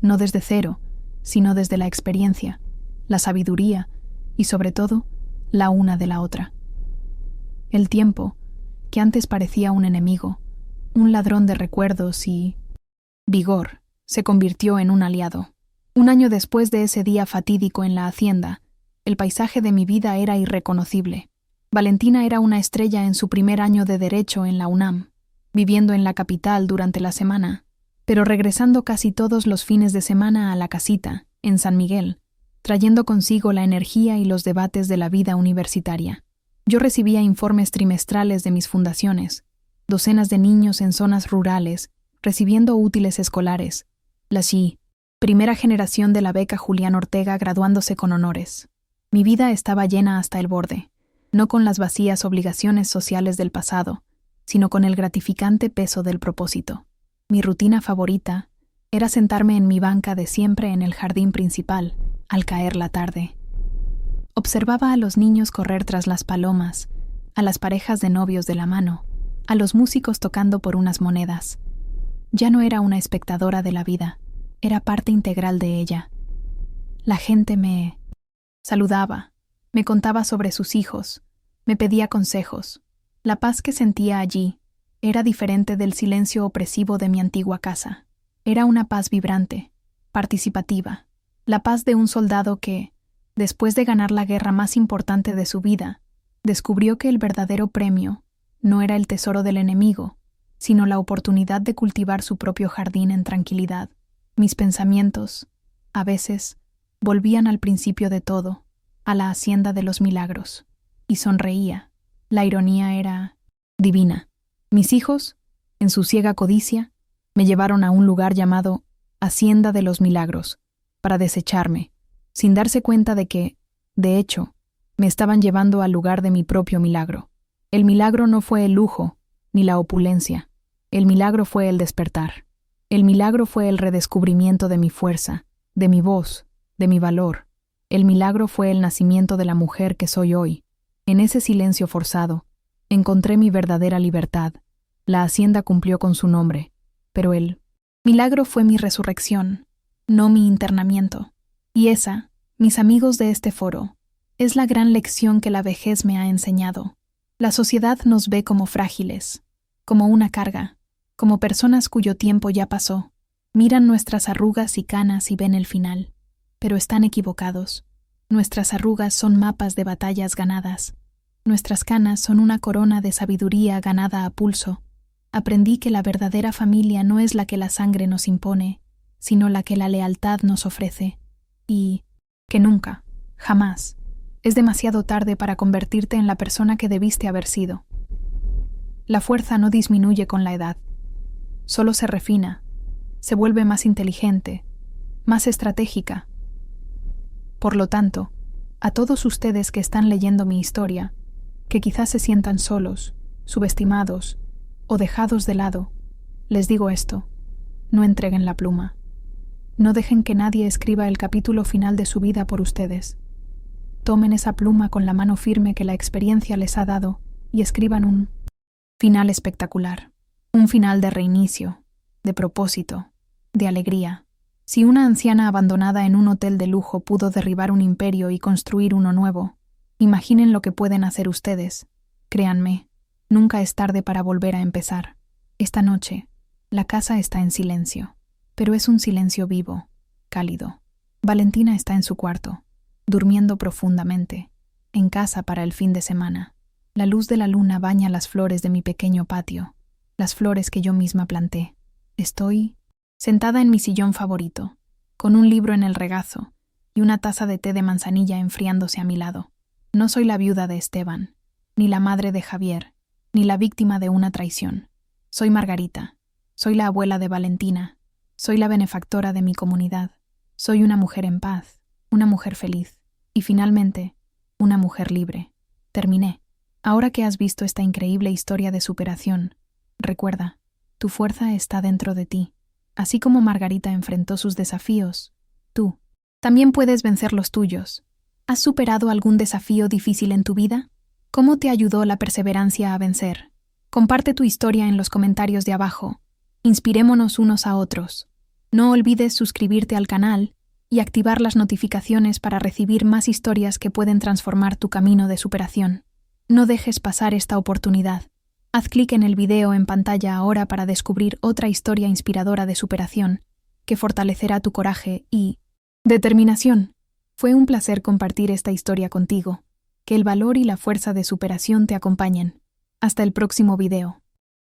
no desde cero, sino desde la experiencia, la sabiduría y, sobre todo, la una de la otra. El tiempo, que antes parecía un enemigo, un ladrón de recuerdos y vigor, se convirtió en un aliado. Un año después de ese día fatídico en la hacienda, el paisaje de mi vida era irreconocible. Valentina era una estrella en su primer año de Derecho en la UNAM, viviendo en la capital durante la semana, pero regresando casi todos los fines de semana a la casita, en San Miguel, trayendo consigo la energía y los debates de la vida universitaria. Yo recibía informes trimestrales de mis fundaciones, docenas de niños en zonas rurales, recibiendo útiles escolares, la primera generación de la beca Julián Ortega graduándose con honores. Mi vida estaba llena hasta el borde, no con las vacías obligaciones sociales del pasado, sino con el gratificante peso del propósito. Mi rutina favorita era sentarme en mi banca de siempre en el jardín principal, al caer la tarde. Observaba a los niños correr tras las palomas, a las parejas de novios de la mano, a los músicos tocando por unas monedas. Ya no era una espectadora de la vida, era parte integral de ella. La gente me saludaba, me contaba sobre sus hijos, me pedía consejos. La paz que sentía allí era diferente del silencio opresivo de mi antigua casa. Era una paz vibrante, participativa, la paz de un soldado que, después de ganar la guerra más importante de su vida, descubrió que el verdadero premio no era el tesoro del enemigo, sino la oportunidad de cultivar su propio jardín en tranquilidad. Mis pensamientos, a veces, volvían al principio de todo, a la hacienda de los milagros, y sonreía. La ironía era divina. Mis hijos, en su ciega codicia, me llevaron a un lugar llamado Hacienda de los Milagros, para desecharme, sin darse cuenta de que, de hecho, me estaban llevando al lugar de mi propio milagro. El milagro no fue el lujo, ni la opulencia. El milagro fue el despertar. El milagro fue el redescubrimiento de mi fuerza, de mi voz, de mi valor. El milagro fue el nacimiento de la mujer que soy hoy. En ese silencio forzado, encontré mi verdadera libertad. La hacienda cumplió con su nombre, pero el milagro fue mi resurrección, no mi internamiento. Y esa, mis amigos de este foro, es la gran lección que la vejez me ha enseñado. La sociedad nos ve como frágiles, como una carga, como personas cuyo tiempo ya pasó. Miran nuestras arrugas y canas y ven el final. Pero están equivocados. Nuestras arrugas son mapas de batallas ganadas. Nuestras canas son una corona de sabiduría ganada a pulso. Aprendí que la verdadera familia no es la que la sangre nos impone, sino la que la lealtad nos ofrece. Y que nunca, jamás, es demasiado tarde para convertirte en la persona que debiste haber sido. La fuerza no disminuye con la edad. Solo se refina, se vuelve más inteligente, más estratégica. Por lo tanto, a todos ustedes que están leyendo mi historia, que quizás se sientan solos, subestimados o dejados de lado, les digo esto: no entreguen la pluma. No dejen que nadie escriba el capítulo final de su vida por ustedes. Tomen esa pluma con la mano firme que la experiencia les ha dado y escriban un final espectacular, un final de reinicio, de propósito, de alegría. Si una anciana abandonada en un hotel de lujo pudo derribar un imperio y construir uno nuevo, imaginen lo que pueden hacer ustedes. Créanme, nunca es tarde para volver a empezar. Esta noche, la casa está en silencio, pero es un silencio vivo, cálido. Valentina está en su cuarto, durmiendo profundamente, en casa para el fin de semana. La luz de la luna baña las flores de mi pequeño patio, las flores que yo misma planté. Estoy sentada en mi sillón favorito, con un libro en el regazo y una taza de té de manzanilla enfriándose a mi lado. No soy la viuda de Esteban, ni la madre de Javier, ni la víctima de una traición. Soy Margarita, soy la abuela de Valentina, soy la benefactora de mi comunidad, soy una mujer en paz, una mujer feliz y, finalmente, una mujer libre. Terminé. Ahora que has visto esta increíble historia de superación, recuerda, tu fuerza está dentro de ti. Así como Margarita enfrentó sus desafíos, tú también puedes vencer los tuyos. ¿Has superado algún desafío difícil en tu vida? ¿Cómo te ayudó la perseverancia a vencer? Comparte tu historia en los comentarios de abajo. Inspirémonos unos a otros. No olvides suscribirte al canal y activar las notificaciones para recibir más historias que pueden transformar tu camino de superación. No dejes pasar esta oportunidad. Haz clic en el video en pantalla ahora para descubrir otra historia inspiradora de superación que fortalecerá tu coraje y determinación. Fue un placer compartir esta historia contigo. Que el valor y la fuerza de superación te acompañen. Hasta el próximo video.